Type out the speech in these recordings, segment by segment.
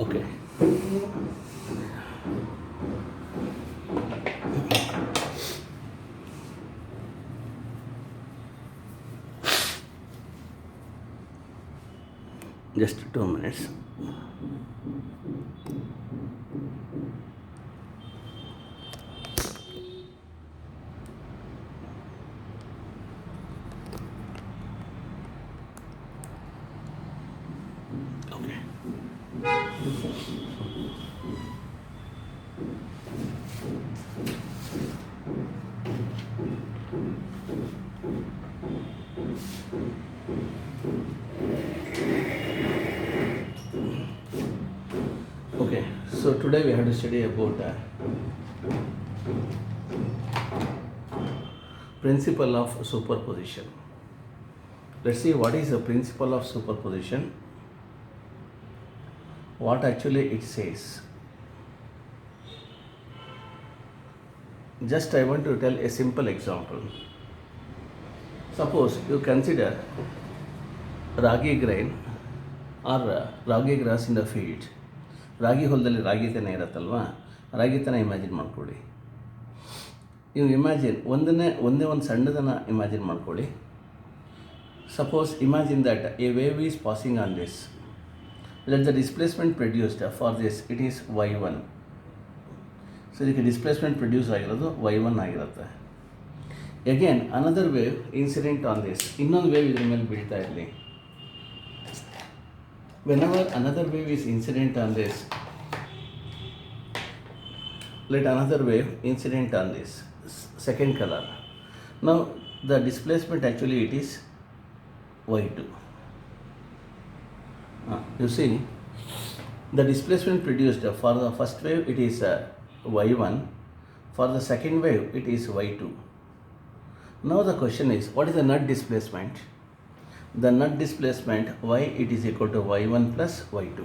Okay. Just 2 minutes. Okay. Okay. So today we have to study about principle of superposition. Let's see what is the principle of superposition. What actually it says. Just I want to tell a simple example. Suppose you consider ragi grain or ragi grass in the field. ರಾಗಿ ಹೊಲದಲ್ಲಿ ರಾಗಿ ತೆನೆ ಇರುತ್ತಲ್ವಾ, ರಾಗಿ ತೆನೆ imagine ಮಾಡ್ಕೊಳ್ಳಿ. ನೀವು ಒಂದೇ ಒಂದು ಸಣ್ಣದನ್ನು imagine ಮಾಡ್ಕೊಳ್ಳಿ. Suppose imagine that A wave is passing on this. Let the displacement produced for this it is y1. So ಇದಕ್ಕೆ ಡಿಸ್ಪ್ಲೇಸ್ಮೆಂಟ್ ಪ್ರೊಡ್ಯೂಸ್ ಆಗಿರೋದು y1 ಆಗಿರುತ್ತೆ. Again another wave incident on this, ಇನ್ನೊಂದು ವೇವ್ ಇದ್ರ ಮೇಲೆ ಬೀಳ್ತಾ ಇರಲಿ. Whenever another wave is incident on this, let another wave incident on this second color. Now the displacement actually it is y2. You see the displacement produced for the first wave it is y1, for the second wave it is y2. Now the question is, what is the net displacement? The net displacement y it is equal to y1 plus y2.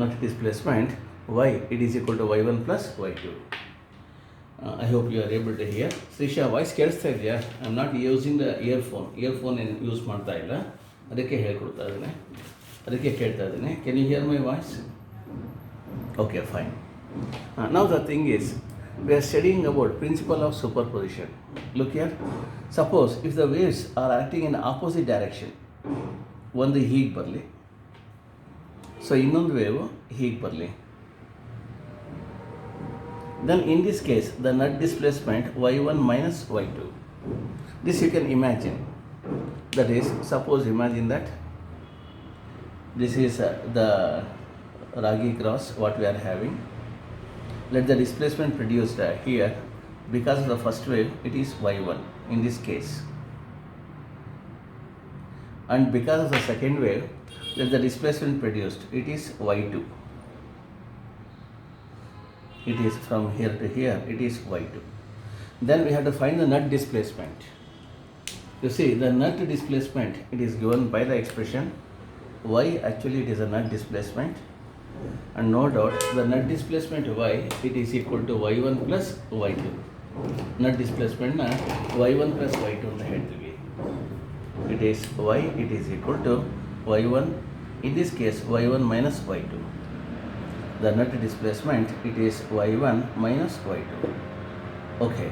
Net displacement y it is equal to y1 plus y2. I hope you are able to hear. Srisha, voice ಕೇಳಿಸ್ತಾ ಇದೆಯಾ? I am not using the earphone. Earphone ಏನು use ಮಾಡ್ತಾ ಇಲ್ಲ, ಅದಕ್ಕೆ ಹೇಳ್ಕೊಡ್ತಾ ಇದ್ದೀನಿ, ಅದಕ್ಕೆ ಕೇಳ್ತಾ ಇದ್ದೀನಿ. Can you hear my voice? Okay, fine. Now the thing is, we are studying about principle of superposition. Look here. Suppose if the waves are acting in opposite direction, ಒಂದು ಹೀಗೆ ಬರಲಿ, ಸೊ ಇನ್ನೊಂದು ವೇವ್ ಹೀಗೆ ಬರಲಿ, then in this case the net displacement y1 minus y2. This you can imagine. That is, suppose imagine that this is the ragi cross what we are having. Let the displacement produced here, because of the first wave it is y1 in this case, and because of the second wave let the displacement produced it is y2. It is from here to here it is y2. Then we have to find the net displacement. You see the net displacement it is given by the expression y, actually it is a net displacement, and no doubt the net displacement y it is equal to y1 plus y2. Net displacement y1 plus y2 ಅಂತ ಹೇಳ್ತೀವಿ. It is y it is equal to y1, in this case y1 minus y2. The net displacement it is y1 minus y2. Okay,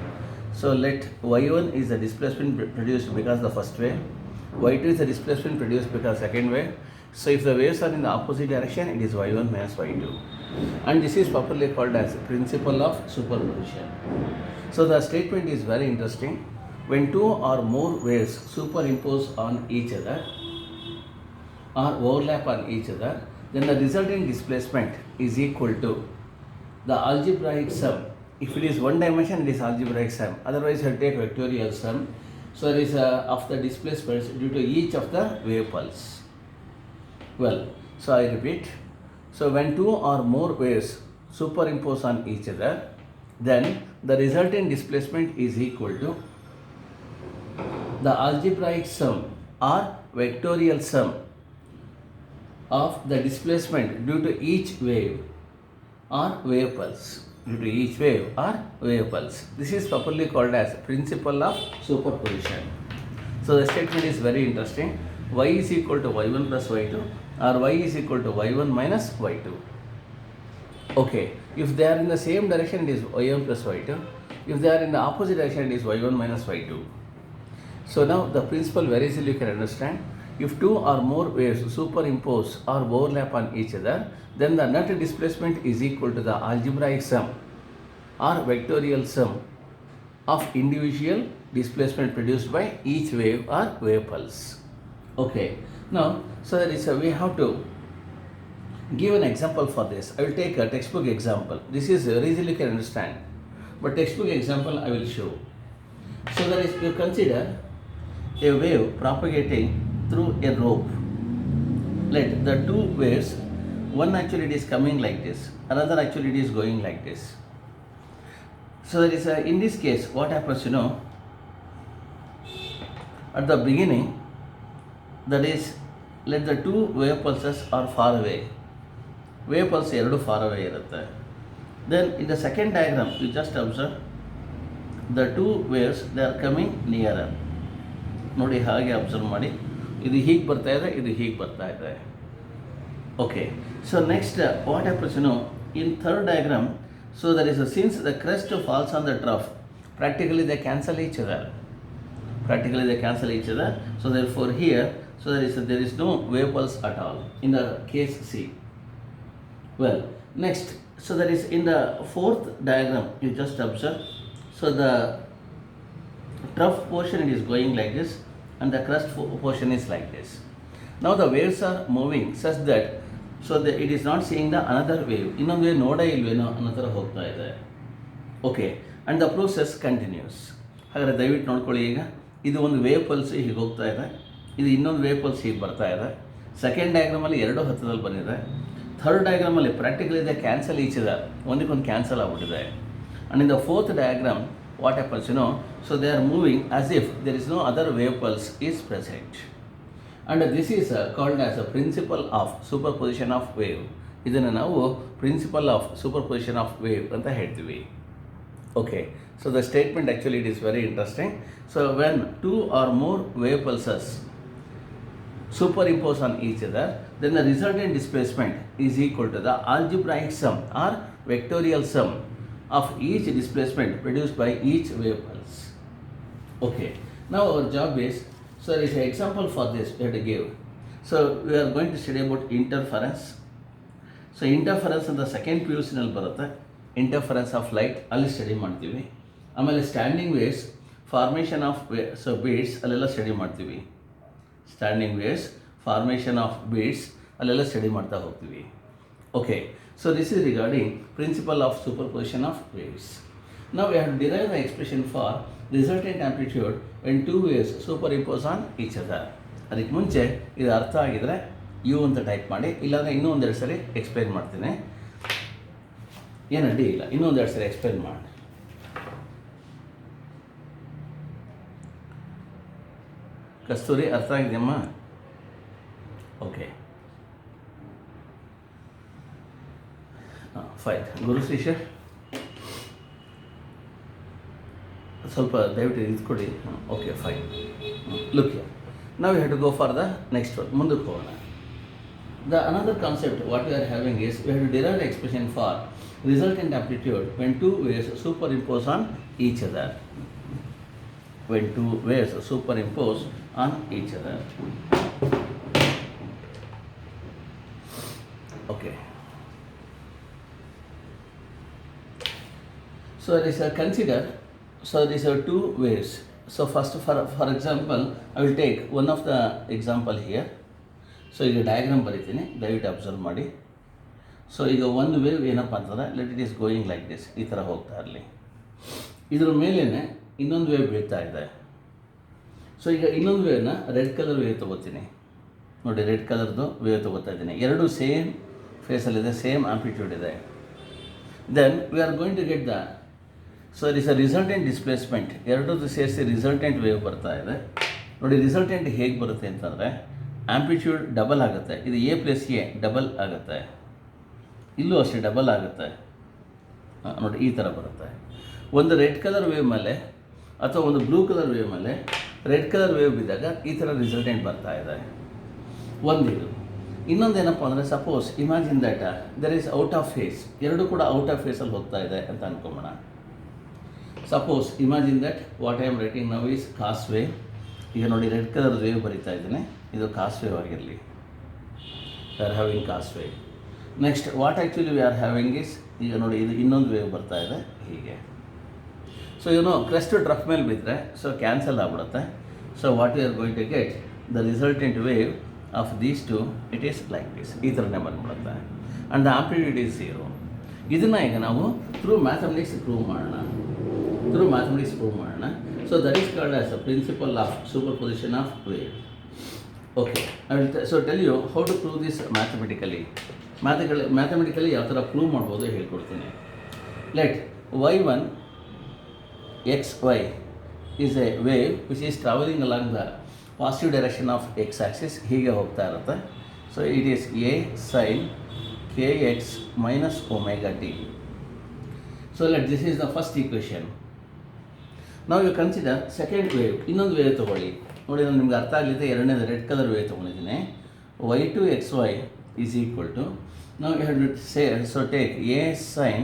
so let y1 is the displacement produced because the first wave, y2 is the displacement produced because second wave. So if the waves are in the opposite direction it is y1 minus y2, and this is popularly called as principle of superposition. So the statement is very interesting. When two or more waves superimpose on each other or overlap on each other, then the resulting displacement is equal to the algebraic sum. If it is one dimension it is algebraic sum, otherwise you take vectorial sum. So there is of the displacements due to each of the wave pulse. Well, so I repeat. So when two or more waves superimpose on each other, then the resultant displacement is equal to the algebraic sum or vectorial sum of the displacement due to each wave or wave pulse. Due to each wave or wave pulse. This is properly called as principle of superposition. So the statement is very interesting. y is equal to y1 plus y2 or y is equal to y1 minus y2. Okay, if they are in the same direction it is y1 plus y2, if they are in the opposite direction it is y1 minus y2. So now the principle very easily you can understand. If two or more waves superimpose or overlap on each other, then the net displacement is equal to the algebraic sum or vectorial sum of individual displacement produced by each wave or wave pulse. Okay, now so there is we have to give an example for this. I will take a textbook example. This is very easily you can understand, but textbook example I will show. So there is, you consider a wave propagating through a rope. Let the two waves, one actually it is coming like this, another actually it is going like this. So there is in this case what happens, at the beginning, that is, let the two wave pulses are far away. Wave pulse ಎರಡು far away ಇರುತ್ತೆ. Then in the second diagram you just observe the two waves, they are coming nearer. ನೋಡಿ ಹಾಗೆ observe ಮಾಡಿ, ಇದು ಹೀಗೆ ಬರ್ತಾ ಇದೆ, ಇದು ಹೀಗೆ ಬರ್ತಾ ಇದೆ. Okay, so next what happens in third diagram. So there is since the crest falls on the trough, practically they cancel each other. So therefore here, so there is no wave pulse at all in the case C. Well, next, so that is in the fourth diagram you just observe. So the trough portion it is going like this and the crest portion is like this. Now the waves are moving such that so that it is not seeing the another wave. ಇನ್ನೊಂದು wave ನೋಡೇ ಇಲ್ವೇನೋ ಅನ್ನೋ ಥರ ಹೋಗ್ತಾ ಇದೆ. Okay, and the process continues. ಹಾಗಾದರೆ ದಯವಿಟ್ಟು ನೋಡ್ಕೊಳ್ಳಿ, ಈಗ ಇದು ಒಂದು ವೇವ್ ಪಲ್ಸ್ ಹೀಗೆ ಹೋಗ್ತಾ ಇದೆ, ಇದು ಇನ್ನೊಂದು ವೇವ್ ಪಲ್ಸ್ ಹೀಗೆ ಬರ್ತಾ ಇದೆ. ಸೆಕೆಂಡ್ ಡಯಾಗ್ರಾಮಲ್ಲಿ ಎರಡು ಹತ್ತದಲ್ಲಿ ಬಂದಿದೆ. ಥರ್ಡ್ ಡಯಾಗ್ರಾಮಲ್ಲಿ ಪ್ರಾಕ್ಟಿಕಲಿ ಇದೆ ಕ್ಯಾನ್ಸಲ್ ಈಚ್ ಇದೆ, ಒಂದಕ್ಕೊಂದು ಕ್ಯಾನ್ಸಲ್ ಆಗಿಬಿಟ್ಟಿದೆ. And in the fourth diagram what happens, so they are moving as if there is no other wave pulse is present, and this is called as a principle of superposition of wave. ಇದನ್ನು ನಾವು principle of superposition of wave ಅಂತ ಹೇಳ್ತೀವಿ. Okay, so the statement actually it is very interesting. So when two or more wave pulses superimpose on each other, then the resultant displacement is equal to the algebraic sum or vectorial sum of each displacement produced by each wave pulse. Okay, now our job is, so there is an example for this we have to give. So we are going to study about interference. So interference in the second PUC ನಲ್ಲಿ ಬರುತ್ತೆ. interference of light ಅಲ್ಲಿ study ಮಾಡ್ತೀವಿ. ಆಮೇಲೆ standing waves, formation of so beads ಅಲ್ಲೆಲ್ಲ study ಮಾಡ್ತೀವಿ. Standing waves, formation of beads ಅಲ್ಲೆಲ್ಲ study ಮಾಡ್ತಾ ಹೋಗ್ತೀವಿ. Okay, so this is regarding principle of superposition of waves. Now we have to derive the expression for resultant amplitude when two waves superimpose on each other. ಅದಕ್ಕೆ ಮುಂಚೆ ಇದು ಅರ್ಥ ಆಗಿದರೆ you ಅಂತ type ಮಾಡಿ, ಇಲ್ಲಾಂದರೆ ಇನ್ನೂ ಒಂದೆರಡು ಸರಿ ಎಕ್ಸ್ಪ್ಲೈನ್ ಮಾಡ್ತೀನಿ. ಏನು ಅಡ್ಡಿ ಇಲ್ಲ, ಇನ್ನೂ ಒಂದೆರಡು ಸರಿ ಎಕ್ಸ್ಪ್ಲೈನ್ ಮಾಡಿ. ಕಸ್ತೂರಿ ಅರ್ಥ ಆಗಿದೆಯಮ್ಮ? Okay, fine. ಗುರುಶ್ರೀಶರ್ ಸ್ವಲ್ಪ ದಯವಿಟ್ಟು ಇದ್ಕೊಡಿ. Okay, fine. ಲುಕ್ ಹಿಯರ್, ನಾವು have to go for the next one. ಮುಂದಕ್ಕೆ ಹೋಗೋಣ. The another concept what we are having is we have to derive the expression for resultant amplitude when two waves superimpose on each other. When two waves superimpose on each other. Okay. So there is a consider. So these are two waves. So first, for example, I will take one of the example here. So ಈಗ diagram ಬರೀತೀನಿ, ದಯವಿಟ್ಟು observe ಮಾಡಿ. So ಈಗ ಒಂದು wave ಏನಪ್ಪ ಅಂತಂದರೆ, let it is going like this, ಈ ಥರ ಹೋಗ್ತಾ ಇರಲಿ. ಇದ್ರ ಮೇಲೇ ಇನ್ನೊಂದು ವೇವ್ ಬೀಳ್ತಾ ಇದೆ. ಸೊ ಈಗ ಇನ್ನೊಂದು ವೇವ್ನ ರೆಡ್ ಕಲರ್ ವೇವ್ ತೊಗೋತೀನಿ. ನೋಡಿ, ರೆಡ್ ಕಲರ್ದು ವೇವ್ ತೊಗೋತಾ ಇದ್ದೀನಿ. ಎರಡು ಸೇಮ್ ಫೇಸಲ್ಲಿದೆ, ಸೇಮ್ ಆಂಪ್ಲಿಟ್ಯೂಡ್ ಇದೆ. Then we are going to get the, so it is a resultant displacement. ಎರಡೂ ಸೇರಿಸಿ ರಿಸಲ್ಟೆಂಟ್ ವೇವ್ ಬರ್ತಾ ಇದೆ. ನೋಡಿ, ರಿಸಲ್ಟೆಂಟ್ ಹೇಗೆ ಬರುತ್ತೆ ಅಂತಂದರೆ, ಆಂಪ್ಲಿಟ್ಯೂಡ್ ಡಬಲ್ ಆಗುತ್ತೆ. ಇದು ಎ ಪ್ಲಸ್ ಎ ಡಬಲ್ ಆಗುತ್ತೆ, ಇಲ್ಲೂ ಅಷ್ಟೇ ಡಬಲ್ ಆಗುತ್ತೆ. ನೋಡಿ, ಈ ಥರ ಬರುತ್ತೆ. ಒಂದು ರೆಡ್ ಕಲರ್ ವೇವ್ ಮೇಲೆ ಅಥವಾ ಒಂದು ಬ್ಲೂ ಕಲರ್ ವೇವ್ ಮೇಲೆ ರೆಡ್ ಕಲರ್ ವೇವ್ ಬಿದ್ದಾಗ ಈ ಥರ ರಿಸಲ್ಟೆಂಟ್ ಬರ್ತಾ ಇದೆ. ಒಂದಿದು. ಇನ್ನೊಂದೇನಪ್ಪ ಅಂದರೆ, suppose imagine that there is out of phase, ಎರಡು ಕೂಡ ಔಟ್ ಆಫ್ ಫೇಸಲ್ಲಿ ಹೋಗ್ತಾ ಇದೆ ಅಂತ ಅನ್ಕೊಂಬೋಣ. Suppose imagine that what I am writing now is cos wave. ಈಗ ನೋಡಿ ರೆಡ್ ಕಲರ್ ವೇವ್ ಬರಿತಾ ಇದ್ದೇನೆ, ಇದು ಕಾಸ್ ವೇವ್ ಆಗಿರಲಿ. We are having cos wave. Next what actually we are having is, ಈಗ ನೋಡಿ ಇದು ಇನ್ನೊಂದು ವೇವ್ ಬರ್ತಾ ಇದೆ ಹೀಗೆ. ಸೊ ಇವನು ಕ್ರೆಸ್ಟ್ ಡ್ರಫ್ ಮೇಲೆ ಬಿದ್ದರೆ ಸೊ ಕ್ಯಾನ್ಸಲ್ ಆಗಿಬಿಡುತ್ತೆ. So what you are going to get the resultant wave of these two it is like this, ಈ ಥರನೇ ಬಂದ್ಬಿಡುತ್ತೆ. And the amplitude is 0. ಇದನ್ನು ಈಗ ನಾವು ಥ್ರೂ ಮ್ಯಾಥಮೆಟಿಕ್ಸ್ ಪ್ರೂವ್ ಮಾಡೋಣ. So that is called as a principle of superposition of wave. Okay, I will so tell you how to prove this mathematically. Mathematically ಯಾವ ಥರ prove ಮಾಡ್ಬೋದು ಹೇಳ್ಕೊಡ್ತೀನಿ. Let y1 xy is A wave which is travelling along the positive direction of X Axis, ಹೀಗೆ ಹೋಗ್ತಾ ಇರುತ್ತೆ. So it is a sin kx minus omega t. So let this is the first equation. Now you consider second wave, ಇನ್ನೊಂದು wave ತೊಗೊಳ್ಳಿ. ನೋಡಿ ನಾನು ನಿಮ್ಗೆ ಅರ್ಥ ಆಗಲಿದೆ, ಎರಡನೇದು ರೆಡ್ ಕಲರ್ ವೇವ್ ತೊಗೊಂಡಿದ್ದೀನಿ. y2 xy is equal to, now you have to say, so take a sin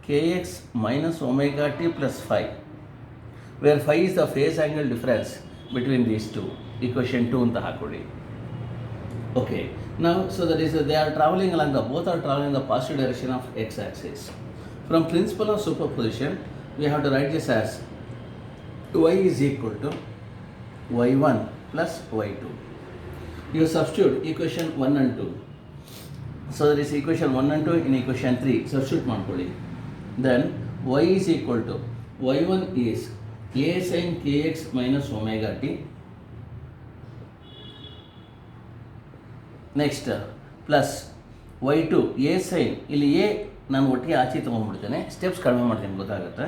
kx minus omega t plus phi, where phi is the phase angle difference between these two. Equation 2 ಅಂತ ಹಾಕೊಳ್ಳಿ. Okay, now so that is they are traveling along both are traveling in the positive direction of x axis. From principle of superposition we have to write this as y is equal to y1 plus y2. You substitute equation 1 and 2. So there is equation 1 and 2 in equation 3. Substitute ಮಾಡ್ಕೊಳ್ಳಿ. Then y is equal to y1 is a sin kx minus omega t. Next plus y2 a sine, ಇಲ್ಲಿ A ನಾನು ಒಟ್ಟಿಗೆ ಆಚೆ ತೊಗೊಂಡ್ಬಿಡ್ತೇನೆ, steps ಕಡಿಮೆ ಮಾಡ್ತೀನಿ ಗೊತ್ತಾಗುತ್ತೆ.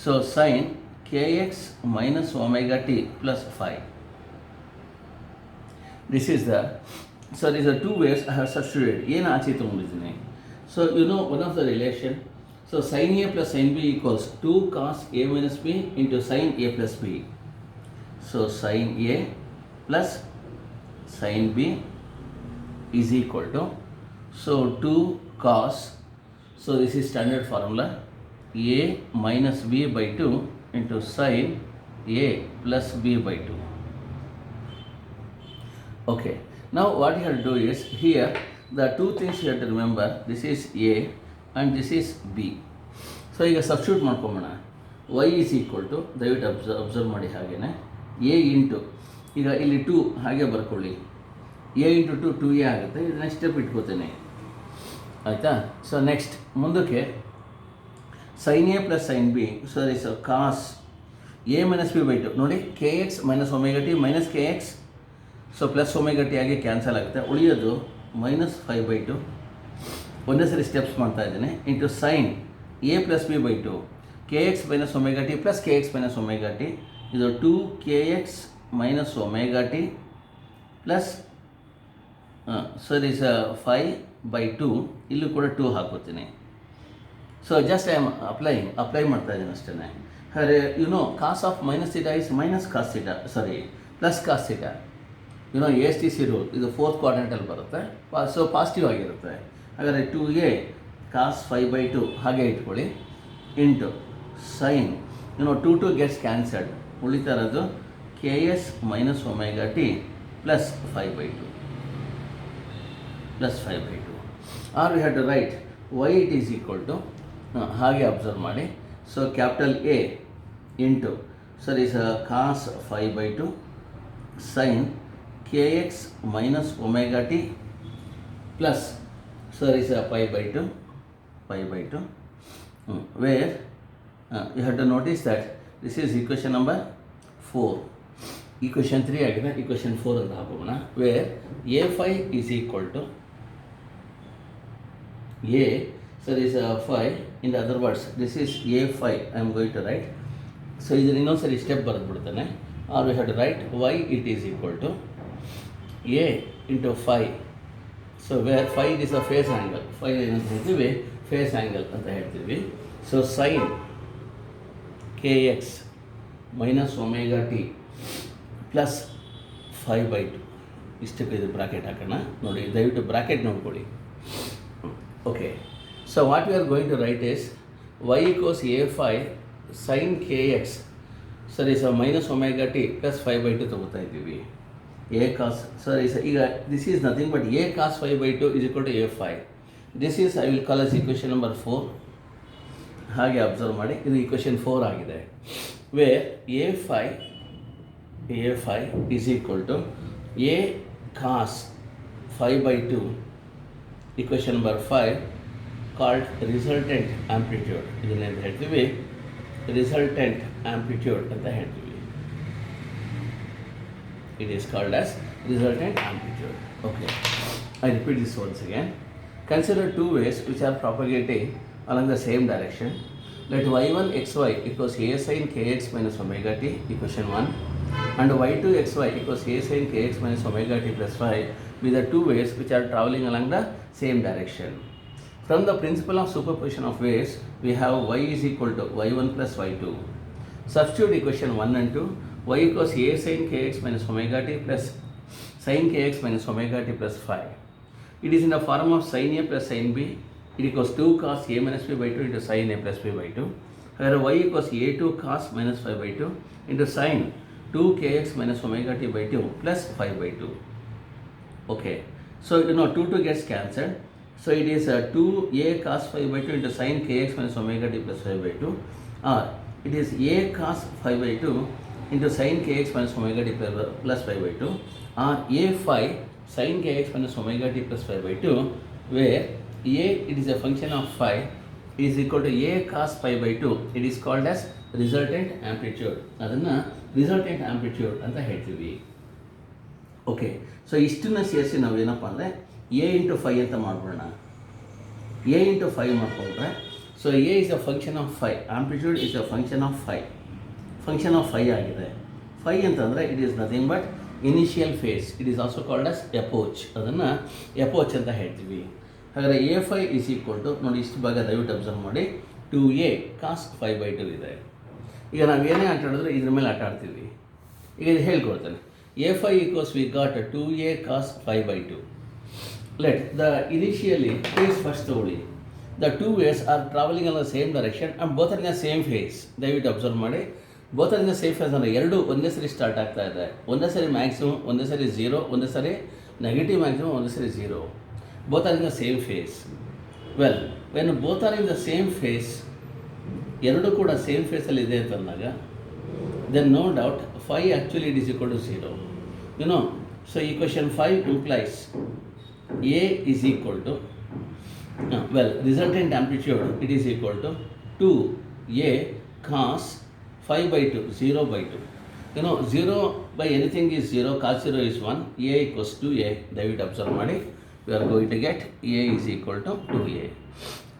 So sine kx minus omega T plus 5. This is the, so this are two waves I have substituted. ಏನು ಆಚೆ ತೊಗೊಂಡಿದ್ದೀನಿ. So you know one of the relation. So sine A plus sine B equals 2 cos A minus B into sine A plus B. So sine A plus sine B is equal to, so 2 cos, so this is standard formula, a minus b by 2 into sin a plus b by 2. Okay, now what you have to do is, here the two things you have to remember, this is a and this is b. So ಈಗ substitute ಮಾಡ್ಕೊಂಬೋಣ. y is equal to, ದಯವಿಟ್ಟು observe ಮಾಡಿ ಹಾಗೇನೆ, a into, ಈಗ ಇಲ್ಲಿ 2 ಹಾಗೆ ಬರ್ಕೊಳ್ಳಿ, a into 2 2a ಆಗುತ್ತೆ. ಇದು ನೆಕ್ಸ್ಟ್ ಸ್ಟೆಪ್ ಇಟ್ಕೋತೇನೆ, ಆಯಿತಾ. ಸೊ ನೆಕ್ಸ್ಟ್ ಮುಂದಕ್ಕೆ sine A plus sine B, so is cos A minus B by 2. ನೋಡಿ k x minus omega t minus k x, so plus omega t ಆಗಿ cancel ಆಗುತ್ತೆ, ಉಳಿಯೋದು minus 5/2. ಒಂದೇ ಸರಿ ಸ್ಟೆಪ್ಸ್ ಮಾಡ್ತಾ ಇದ್ದೇನೆ. Into sine A plus B by 2 k x minus omega T plus k x minus omega t, ಇದು 2 k x minus omega T plus, so it is 5/2. ಇಲ್ಲೂ ಕೂಡ 2 ಹಾಕೋತೀನಿ. So just I am apply ಮಾಡ್ತಾ ಇದ್ದೀನಿ ಅಷ್ಟೇ. ಹಾಗೆ you know cos of minus theta is minus cos theta, sorry plus cos theta. You know ASTC rule, ಇದು 4th ಕ್ವಾಡ್ರೆಂಟಲ್ಲಿ ಬರುತ್ತೆ, so positive ಆಗಿರುತ್ತೆ. ಹಾಗಾದರೆ 2a ಕಾಸ್ 5/2 ಹಾಗೆ ಇಟ್ಕೊಳ್ಳಿ, into sine, you know 2 gets cancelled, ಉಳಿತಾ ಇರೋದು K S minus omega T plus 5/2. plus 5/2. Or we have to write y it is equal to, ಹಾಗೆ observe ಮಾಡಿ. So capital A into, so is cos 5/2 sine k x minus omega T plus, so is 5/2 where you have to notice that this is equation number 4. Equation 3 ಆಗಿದೆ, equation 4 ಅಂತ ಹಾಕೋಣ. Where a5 is equal to a, so this is 5, in the other words this is a5 I am going to write. So ಇದನ್ನು ಇನ್ನೊಂದು ಸರಿ step ಬರೆದ್ಬಿಡ್ತಾನೆ. or we have to write y it is equal to a into 5. so where 5 is a phase angle, 5 ಏನಂತ ಹೇಳ್ತೀವಿ, phase angle ಅಂತ ಹೇಳ್ತೀವಿ. so sin kx minus omega t plus 5/2. ಇಷ್ಟಕ್ಕೆ ಇದು bracket ಹಾಕೋಣ ನೋಡಿ, ದಯವಿಟ್ಟು ಬ್ರಾಕೆಟ್ ನೋಡ್ಕೊಳ್ಳಿ. Okay, so what we are going to write is y equals a5 sin kx ಸರಿ sir minus omega T plus 5/2 ತಗೋತಾ ಇದ್ದೀವಿ. ಎ ಕಾಸ್ ಸರಿ ಸರ್, ಈಗ this is nothing but A cos 5/2 is equal to a5. This is I will call as equation number 4. ಹಾಗೆ observe ಮಾಡಿ, ಇದು equation 4 ಆಗಿದೆ. Where a5 is equal to a cos 5/2, equation number 5 called resultant amplitude. ಇದನ್ನೇನು ಹೇಳ್ತೀವಿ, resultant amplitude ಅಂತ ಹೇಳ್ತೀವಿ. It is called as resultant amplitude. Okay, I repeat this once again. Consider two waves which are propagating along the same direction. Let y1 xy equals a sin kx minus omega t, equation 1, and y2 xy equals a sin kx minus omega t plus 5 be the two waves which are traveling along the same direction. From the principle of superposition of waves, we have y is equal to y1 plus y2. Substitute equation 1 and 2, y equals a sin kx minus omega t plus sin kx minus omega t plus 5. It is in the form of sin a plus sin b. It equals 2 cos a minus b by 2 into sin a plus b by 2. Where y equals a2 cos minus 5 by 2 into sin 2 kx minus omega t by 2 plus 5 by 2. Okay, so 2 gets cancelled. So it is 2a cos 5 by 2 into sin kx minus omega t plus 5 by 2, or it is a cos 5 by 2 into sin kx minus omega t plus 5 by 2, or a5 sin kx minus omega t plus 5 by 2, where a, it is a function of 5, is equal to a cos pi by 2. It is called as resultant amplitude. ಅದನ್ನು resultant amplitude ಅಂತ ಹೇಳ್ತೀವಿ. Okay, so ಇಷ್ಟನ್ನು ಸೇರಿಸಿ ನಾವೇನಪ್ಪ ಅಂದರೆ a into 5 ಅಂತ ಮಾಡ್ಬಿಡೋಣ. a into 5 ಮಾಡ್ಕೊಂಡ್ರೆ, so a is a function of 5, amplitude is a function of 5, function of 5 ಆಗಿದೆ. 5 ಅಂತಂದರೆ it is nothing but initial phase. It is also called as epoch. ಅದನ್ನು epoch ಅಂತ ಹೇಳ್ತೀವಿ. ಹಾಗಾದರೆ a5 is equal to, ನೋಡಿ ಇಷ್ಟು ಭಾಗ ದಯವಿಟ್ಟು ಅಬ್ಸರ್ವ್ ಮಾಡಿ, 2a cos 5/2 ಇದೆ. ಈಗ ನಾವು ಏನೇ ಆಟ ಆಡಿದ್ರೆ ಇದ್ರ ಮೇಲೆ ಆಟ ಆಡ್ತೀವಿ. ಈಗ ಇದು ಹೇಳ್ಕೊಡ್ತಾನೆ, a5 equals we got 2a cos 5/2. Let the initially phase first ತಗೊಳ್ಳಿ. The two waves are traveling in the same direction and both are in the same phase. ದಯವಿಟ್ಟು ಅಬ್ಸರ್ವ್ ಮಾಡಿ, both are in the same phase ಅಂದರೆ ಎರಡು ಒಂದೇ ಸರಿ start ಆಗ್ತಾ ಇದೆ. ಒಂದೇ ಸರಿ ಮ್ಯಾಕ್ಸಿಮಮ್, ಒಂದೇ ಸರಿ 0, ಒಂದೇ ಸರಿ ನೆಗೆಟಿವ್ ಮ್ಯಾಕ್ಸಿಮಮ್, ಒಂದೇ ಸರಿ 0. Both are in the same phase. Well, when both are in the same phase, ಎರಡು ಕೂಡ ಸೇಮ್ ಫೇಸಲ್ಲಿ ಇದೆ ಅಂತಂದಾಗ, then no doubt phi actually it is equal to 0. So equation 5 implies a is equal to, resultant amplitude, it is equal to 2a cos 5/2, 0/2. 0 by anything is 0, cos 0 is 1, a equals 2a. ದಯವಿಟ್ಟು observe ಮಾಡಿ, we are going to get a is equal to 2a.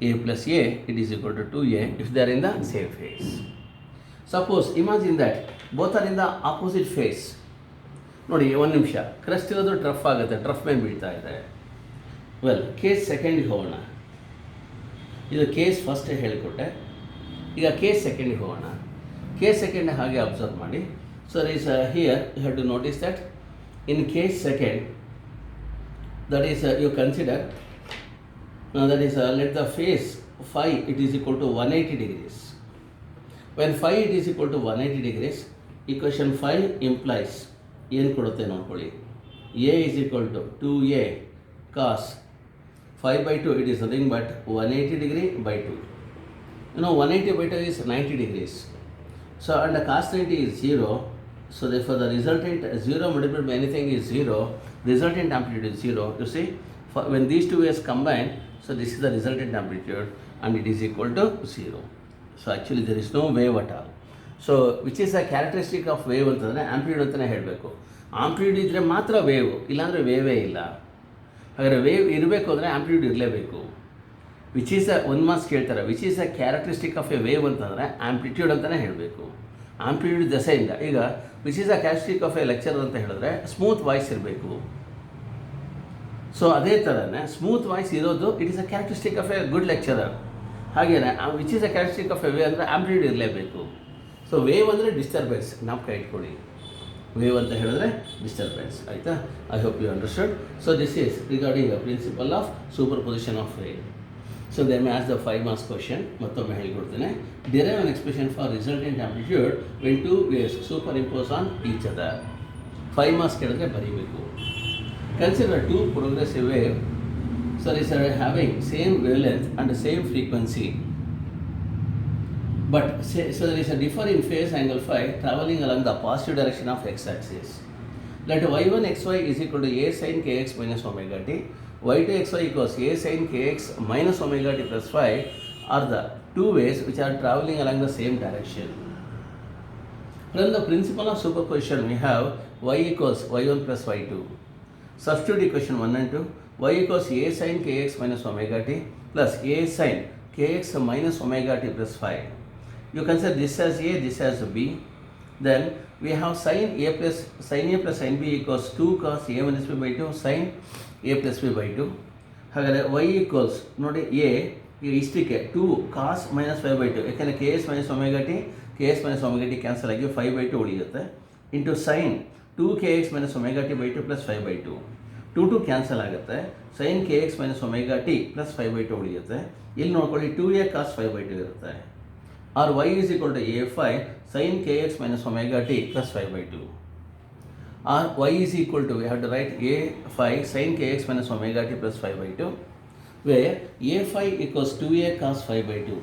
a plus a, it is equal to 2a if they are in the same phase. Suppose, imagine that both are in the opposite phase. ನೋಡಿ ಒಂದು ನಿಮಿಷ, crust ಇರೋದು trough ಆಗುತ್ತೆ, trough ಮೇಲೆ ಬೀಳ್ತಾ ಇದೆ. Well, case ಸೆಕೆಂಡಿಗೆ ಹೋಗೋಣ. ಇದು ಕೇಸ್ ಫಸ್ಟ್ ಹೇಳಿಕೊಟ್ಟೆ, ಈಗ ಕೇಸ್ ಸೆಕೆಂಡಿಗೆ ಹೋಗೋಣ. ಕೇಸ್ ಸೆಕೆಂಡ್ ಹಾಗೆ ಅಬ್ಸರ್ವ್ ಮಾಡಿ. So is here you have to notice that in case second, that is you consider, that is let the phase phi it is equal to 180 degrees. When phi it is equal to 180 degrees, equation 5 implies ಏನು ಕೊಡುತ್ತೆ ನೋಡ್ಕೊಳ್ಳಿ, a is equal to 2a cos 5/2, it is nothing but 180 degree by 2. 180 by 2 is 90 degrees. So and the cos 90 is 0. So therefore the resultant 0 multiplied by anything is 0. Resultant amplitude is 0. You see, when these two waves combine, so this is the resultant amplitude and it is equal to 0. So actually there is no wave at all. So which is the characteristic of wave ಅಂತಂದರೆ amplitude ಅಂತಲೇ ಹೇಳಬೇಕು. Amplitude ಇದ್ದರೆ ಮಾತ್ರ wave, ಇಲ್ಲಾಂದರೆ ವೇವೇ ಇಲ್ಲ. ಹಾಗಾದರೆ wave ಇರಬೇಕು ಅಂದರೆ ಆಂಪ್ಲಿಟ್ಯೂಡ್ ಇರಲೇಬೇಕು. ವಿಚ್ ಈಸ್ ಒಂದು ಮಾರ್ಕ್ಸ್ ಕೇಳ್ತಾರೆ, which is the characteristic of a wave ಅಂತಂದರೆ ಆಂಪ್ಲಿಟ್ಯೂಡ್ ಅಂತಲೇ ಹೇಳಬೇಕು. ಆಂಪ್ಲಿಟ್ಯೂಡ್ ದೆಸೆಯಿಂದ, ಈಗ which is the characteristic of a lecturer ಅಂತ ಹೇಳಿದ್ರೆ ಸ್ಮೂತ್ ವಾಯ್ಸ್ ಇರಬೇಕು. ಸೊ ಅದೇ ಥರನೇ ಸ್ಮೂತ್ ವಾಯ್ಸ್ ಇರೋದು it is a characteristic of a good lecturer. ಹಾಗೆಯೇ which is a characteristic of a wave ಅಂದರೆ ಆಂಪ್ಲಿಟ್ಯೂಡ್ ಇರಲೇಬೇಕು. ಸೊ ವೇವ್ ಅಂದರೆ ಡಿಸ್ಟರ್ಬೆನ್ಸ್, ಜ್ಞಾಪಕ ಇಟ್ಕೊಳ್ಳಿ. ವೇವ್ ಅಂತ ಹೇಳಿದ್ರೆ ಡಿಸ್ಟರ್ಬೆನ್ಸ್. ಆಯಿತಾ? I hope you understood. So this is regarding the principle of superposition of wave. So they may ask the 5 marks question. ಮತ್ತೊಮ್ಮೆ ಹೇಳಿಕೊಡ್ತೇನೆ. Derive an expression for resultant amplitude when 2 waves superimpose on each other. 5 marks ಕೇಳಿದ್ರೆ ಬರೀಬೇಕು. Consider 2 progressive wave, so these are having same wavelength and same frequency, but so there is a different phase angle phi traveling along the positive direction of x-axis. Let y1 xy is equal to a sin kx minus omega t, y2 xy equals a sin kx minus omega t plus phi are the two waves which are traveling along the same direction. From the principle of superposition we have y equals y1 plus y2. Substitute equation 1 and 2. Y equals a sin kx minus omega t plus a sin kx minus omega t plus phi. You consider this as a, this as b. Then we have sin a plus sin b equals 2 cos a minus b by 2 sin a plus b by 2. ಹಾಗಾದರೆ y equals ನೋಡಿ a ಇಷ್ಟಕ್ಕೆ 2 cos minus 5 by 2, ಯಾಕೆಂದರೆ ks minus omega t cancel ಆಗಿ 5 by 2 ಉಳಿಯುತ್ತೆ, into sin 2 kx minus omega t by 2 plus 5 by 2. 2 cancel ಆಗುತ್ತೆ, sin kx minus omega t plus 5 by 2 ಉಳಿಯುತ್ತೆ. ಇಲ್ಲಿ ನೋಡ್ಕೊಳ್ಳಿ 2a cos 5 by 2 ಇರುತ್ತೆ. Or y is equal to a5 sin kx minus omega t plus 5 by 2. Or y is equal to, we have to write a5 sin kx minus omega t plus 5 by 2, where a5 equals 2a cos 5 by 2.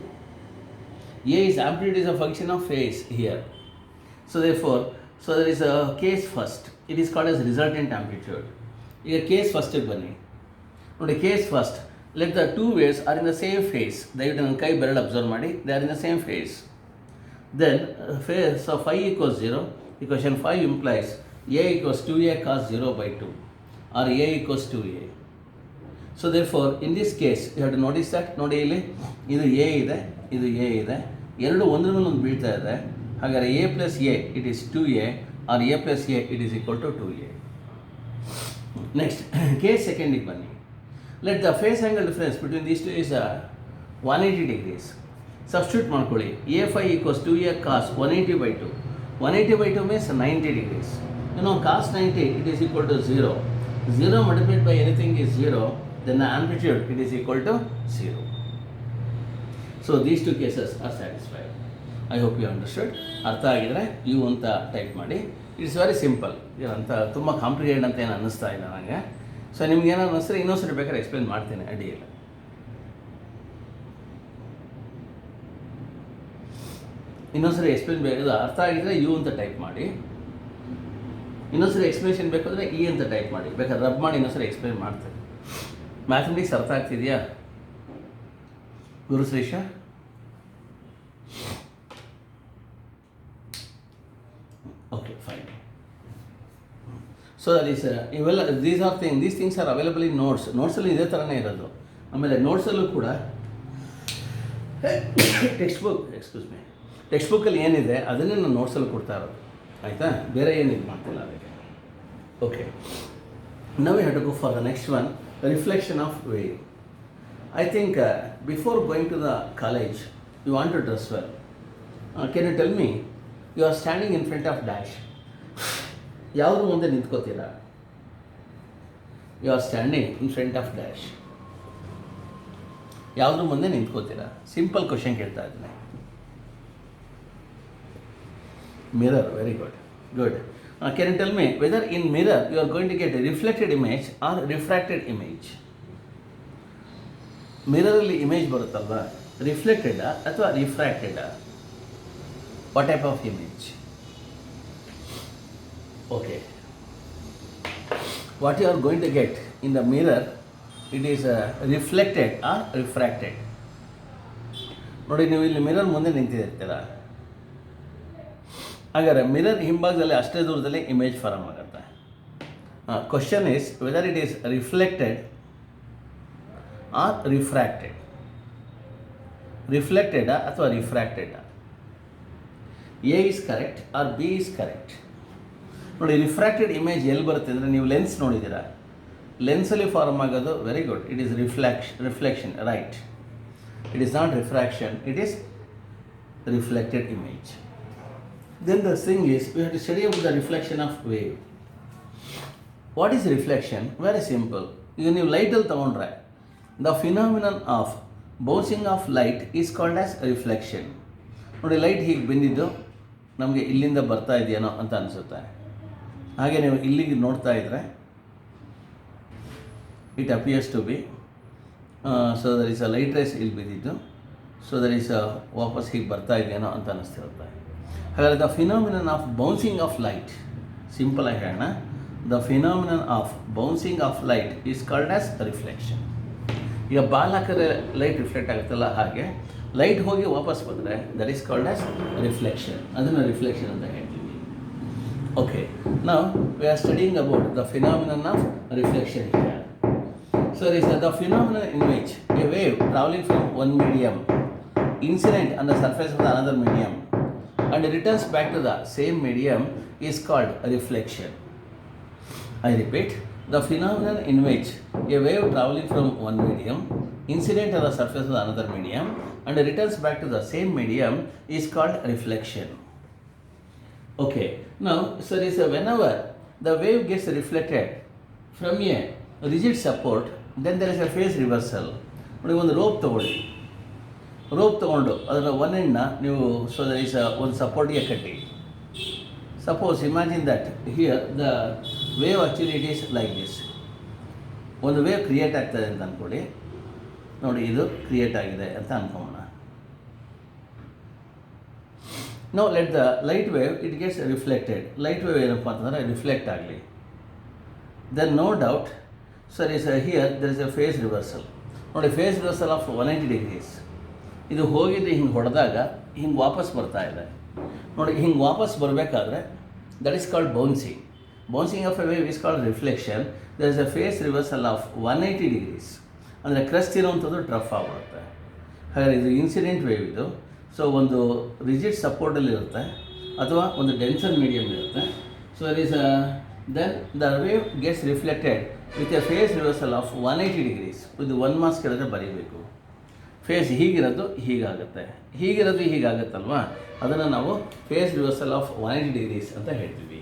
A is amplitude is a function of phase here. So therefore, so there is a case first. It is called as resultant amplitude. ಈಗ case ಫಸ್ಟಿಗೆ ಬನ್ನಿ ನೋಡಿ. Case first, let the 2 waves are in the same phase. ದಯವಿಟ್ಟು ನನ್ನ ಕೈ ಬೆರಳು observe ಮಾಡಿ. They are in the same phase. Then phase so phi equals 0. Equation 5 implies a equals 2a cos 0 by 2 or a equals 2a. So therefore in this case you have to notice that ನೋಡಿ ಇಲ್ಲಿ ಇದು a ಇದೆ, ಇದು a ಇದೆ, ಎರಡು ಒಂದ್ರ ಮೇಲೆ ಒಂದು ಬೀಳ್ತಾ ಇದೆ. ಹಾಗಾದರೆ a plus a it is 2a or a plus a it is equal to 2a. Next case ಸೆಕೆಂಡಿಗೆ ಬನ್ನಿ. Let the face angle difference between these two is 180 degrees. Substitute ಮಾಡ್ಕೊಳ್ಳಿ. a5 equals 2a cos 180 by 2. 180 by 2 means 90 degrees. You know cos 90 it is equal to 0. 0 multiplied by anything is 0. Then the amplitude it is equal to 0. So these two cases are satisfied. I hope you understood. ಅರ್ಥ ಆಗಿದರೆ you ಅಂತ type ಮಾಡಿ. It's very simple. ಏನಂತ ತುಂಬ complicated ಅಂತ ಏನು ಅನ್ನಿಸ್ತಾ ಇಲ್ಲ ನನಗೆ. ಸೊ ನಿಮ್ಗೆ ಏನಾದ್ರು ಅನ್ನಿಸ್ರೆ ಇನ್ನೊಂದ್ಸರಿ ಬೇಕಾದ್ರೆ ಎಕ್ಸ್ಪ್ಲೇನ್ ಮಾಡ್ತೀನಿ, ಅಡ್ಡಿಯಿಲ್ಲ. ಇನ್ನೊಂದ್ಸರಿ ಎಕ್ಸ್ಪ್ಲೇನ್ ಬೇಕಾದ್ರೆ ಅರ್ಥ ಆಗಿದ್ರೆ ಯು ಅಂತ ಟೈಪ್ ಮಾಡಿ. ಇನ್ನೊಂದ್ಸರಿ ಎಕ್ಸ್ಪ್ಲೇಷನ್ ಬೇಕಾದರೆ ಇ ಅಂತ ಟೈಪ್ ಮಾಡಿ. ಬೇಕಾದ್ರೆ ರಬ್ ಮಾಡಿ ಇನ್ನೊಂದ್ಸರಿ ಎಕ್ಸ್ಪ್ಲೇನ್ ಮಾಡ್ತೀನಿ. ಮ್ಯಾಥಮೆಟಿಕ್ಸ್ ಅರ್ಥ ಆಗ್ತಿದೆಯಾ ಗುರುಶ್ರೇಷ? Okay, fine. So that is ಇವೆಲ್ಲ these things are available in notes. ನೋಟ್ಸಲ್ಲಿ ಇದೇ ಥರನೇ ಇರೋದು. ಆಮೇಲೆ ನೋಟ್ಸಲ್ಲೂ ಕೂಡ ಟೆಕ್ಸ್ಟ್ ಬುಕ್ಕಲ್ಲಿ ಏನಿದೆ ಅದನ್ನೇ ನಾನು ನೋಟ್ಸಲ್ಲಿ ಕೊಡ್ತಾ ಇರೋದು, ಆಯಿತಾ? ಬೇರೆ ಏನು ಇದು ಮಾಡ್ತಿಲ್ಲ ಅದಕ್ಕೆ. Okay, now we have to go for the next one, reflection of wave. I think before going to the college you want to dress well. Can you tell me, you are standing in front of dash, ಯಾವುದ್ರ ಮುಂದೆ ನಿಂತ್ಕೋತೀರಾ? You are standing in front of dash, ಯಾವುದ್ರ ಮುಂದೆ ನಿಂತ್ಕೋತೀರಾ? Simple question ಕೇಳ್ತಾ ಇದ್ದೀನಿ. Mirror, very good, good. Can you tell me whether in mirror you are going to get reflected image or refracted image? ಮಿರರಲ್ಲಿ image ಬರುತ್ತಲ್ವಾ, ರಿಫ್ಲೆಕ್ಟೆಡಾ ಅಥವಾ ರಿಫ್ರಾಕ್ಟೆಡಾ? What type of image? Okay. What you are going to get in the mirror, it is reflected or refracted. ನೋಡಿ, ನೀವು ಇಲ್ಲಿ mirror ಮುಂದೆ ನಿಂತಿರ್ತೀರ, ಹಾಗಾದರೆ ಮಿರರ್ ಹಿಂಭಾಗದಲ್ಲಿ ಅಷ್ಟೇ ದೂರದಲ್ಲಿ ಇಮೇಜ್ ಫಾರ್ಮ್ ಆಗುತ್ತೆ. Question is whether it is reflected or refracted. ರಿಫ್ಲೆಕ್ಟೆಡಾ ಅಥವಾ ರಿಫ್ರಾಕ್ಟೆಡಾ? A is correct or B is correct? ನೋಡಿ, ರಿಫ್ರಾಕ್ಟೆಡ್ ಇಮೇಜ್ ಎಲ್ಲಿ ಬರುತ್ತೆ ಅಂದರೆ, ನೀವು ಲೆನ್ಸ್ ನೋಡಿದ್ದೀರಾ, ಲೆನ್ಸಲ್ಲಿ ಫಾರ್ಮ್ ಆಗೋದು. Very good, it is reflection, right. It is not refraction, it is reflected image. Then the thing is, we have to study about the reflection of wave. What is reflection? Very simple. ಈಗ ನೀವು ಲೈಟಲ್ಲಿ ತಗೊಂಡ್ರೆ the phenomenon of bouncing of light is called as reflection. ನೋಡಿ, light ಹೀಗೆ ಬಂದಿದ್ದು ನಮಗೆ ಇಲ್ಲಿಂದ ಬರ್ತಾ ಇದೆಯೇನೋ ಅಂತ ಅನಿಸುತ್ತೆ. ಹಾಗೆ ನೀವು ಇಲ್ಲಿಗೆ ನೋಡ್ತಾ ಇದ್ದರೆ it appears to be so there is a light rays ಇಲ್ಲಿ ಬಿದ್ದಿದ್ದು, ಸೊ ದರ್ ಇಸ್ ವಾಪಸ್ ಹೀಗೆ ಬರ್ತಾ ಇದೆಯೇನೋ ಅಂತ ಅನ್ನಿಸ್ತಿರುತ್ತೆ. ಹಾಗಾದರೆ the phenomenon of bouncing of light, simple ಆಗಿ ಹೇಳೋಣ, the phenomenon of bouncing of light is called as reflection. ಈಗ ಬಾಲ್ ಹಾಕಿದ್ರೆ ಲೈಟ್ ರಿಫ್ಲೆಕ್ಟ್ ಆಗುತ್ತಲ್ಲ, ಹಾಗೆ ಲೈಟ್ ಹೋಗಿ ವಾಪಸ್ ಬಂದರೆ that is called as reflection. ಅದನ್ನು ರಿಫ್ಲೆಕ್ಷನ್ ಅಂತ ಹೇಳ್ತೀವಿ. ಓಕೆ, ನಾವು we are studying about the phenomenon of reflection here. So there is the phenomenon in which a wave traveling from one medium incident on the surface of the another medium and returns back to the same medium is called reflection. I repeat, the phenomenon in which a wave traveling from one medium incident on the surface of the another medium and returns back to the same medium is called reflection. Okay, now so there is whenever the wave gets reflected from a rigid support, then there is a phase reversal. ನೋಡಿ, ಒಂದು rope ತೊಗೊಂಡು ಅದರ one ಎಂಡ್ನ ನೀವು so there is ಒಂದು ಸಪೋರ್ಟ್ಗೆ ಕಟ್ಟಿ. Suppose imagine that here the wave actually it is like this. ಒಂದು wave create ಆಗ್ತದೆ ಅಂತ ಅಂದ್ಕೊಳ್ಳಿ. ನೋಡಿ, ಇದು ಕ್ರಿಯೇಟ್ ಆಗಿದೆ ಅಂತ ಅಂದ್ಕೊಳ್ಳೋಣ. Now let the light wave it gets reflected. Light wave ಏನಪ್ಪ ಅಂತಂದರೆ ರಿಫ್ಲೆಕ್ಟ್ ಆಗಲಿ. Then no doubt, so there is a phase reversal. ನೋಡಿ, ಫೇಸ್ ರಿವರ್ಸಲ್ ಆಫ್ 180 ಡಿಗ್ರೀಸ್. ಇದು ಹೋಗಿದ್ದು ಹಿಂಗೆ ಹೊಡೆದಾಗ ಹಿಂಗೆ ವಾಪಸ್ ಬರ್ತಾ ಇದೆ. ನೋಡಿ, ಹಿಂಗೆ ವಾಪಸ್ ಬರಬೇಕಾದ್ರೆ that is called bouncing. Bouncing of a wave is called reflection. There is a phase reversal of 180 degrees. ಅಂದರೆ ಕ್ರಸ್ಟ್ ಇರೋವಂಥದ್ದು ಟ್ರಫ್ ಆಗಿಬಿಡುತ್ತೆ. ಹಾಗಾದರೆ ಇದು ಇನ್ಸಿಡೆಂಟ್ ವೇವ್ ಇದು. ಸೊ ಒಂದು ರಿಜಿಡ್ ಸಪೋರ್ಟಲ್ಲಿ ಇರುತ್ತೆ ಅಥವಾ ಒಂದು ಡೆನ್ಸರ್ ಮೀಡಿಯಮ್ ಇರುತ್ತೆ. So there is then the wave gets reflected with a phase reversal of 180 degrees. ಇದು 1 ಮಾರ್ಕ್ಸ್ ಕೆಳಗೆ ಬರೀಬೇಕು. ಫೇಸ್ ಹೀಗಿರೋದು ಹೀಗಾಗುತ್ತೆ, ಹೀಗಿರೋದು ಹೀಗಾಗುತ್ತಲ್ವಾ, ಅದನ್ನು ನಾವು ಫೇಸ್ ರಿವರ್ಸಲ್ ಆಫ್ 180 ಡಿಗ್ರೀಸ್ ಅಂತ ಹೇಳ್ತೀವಿ.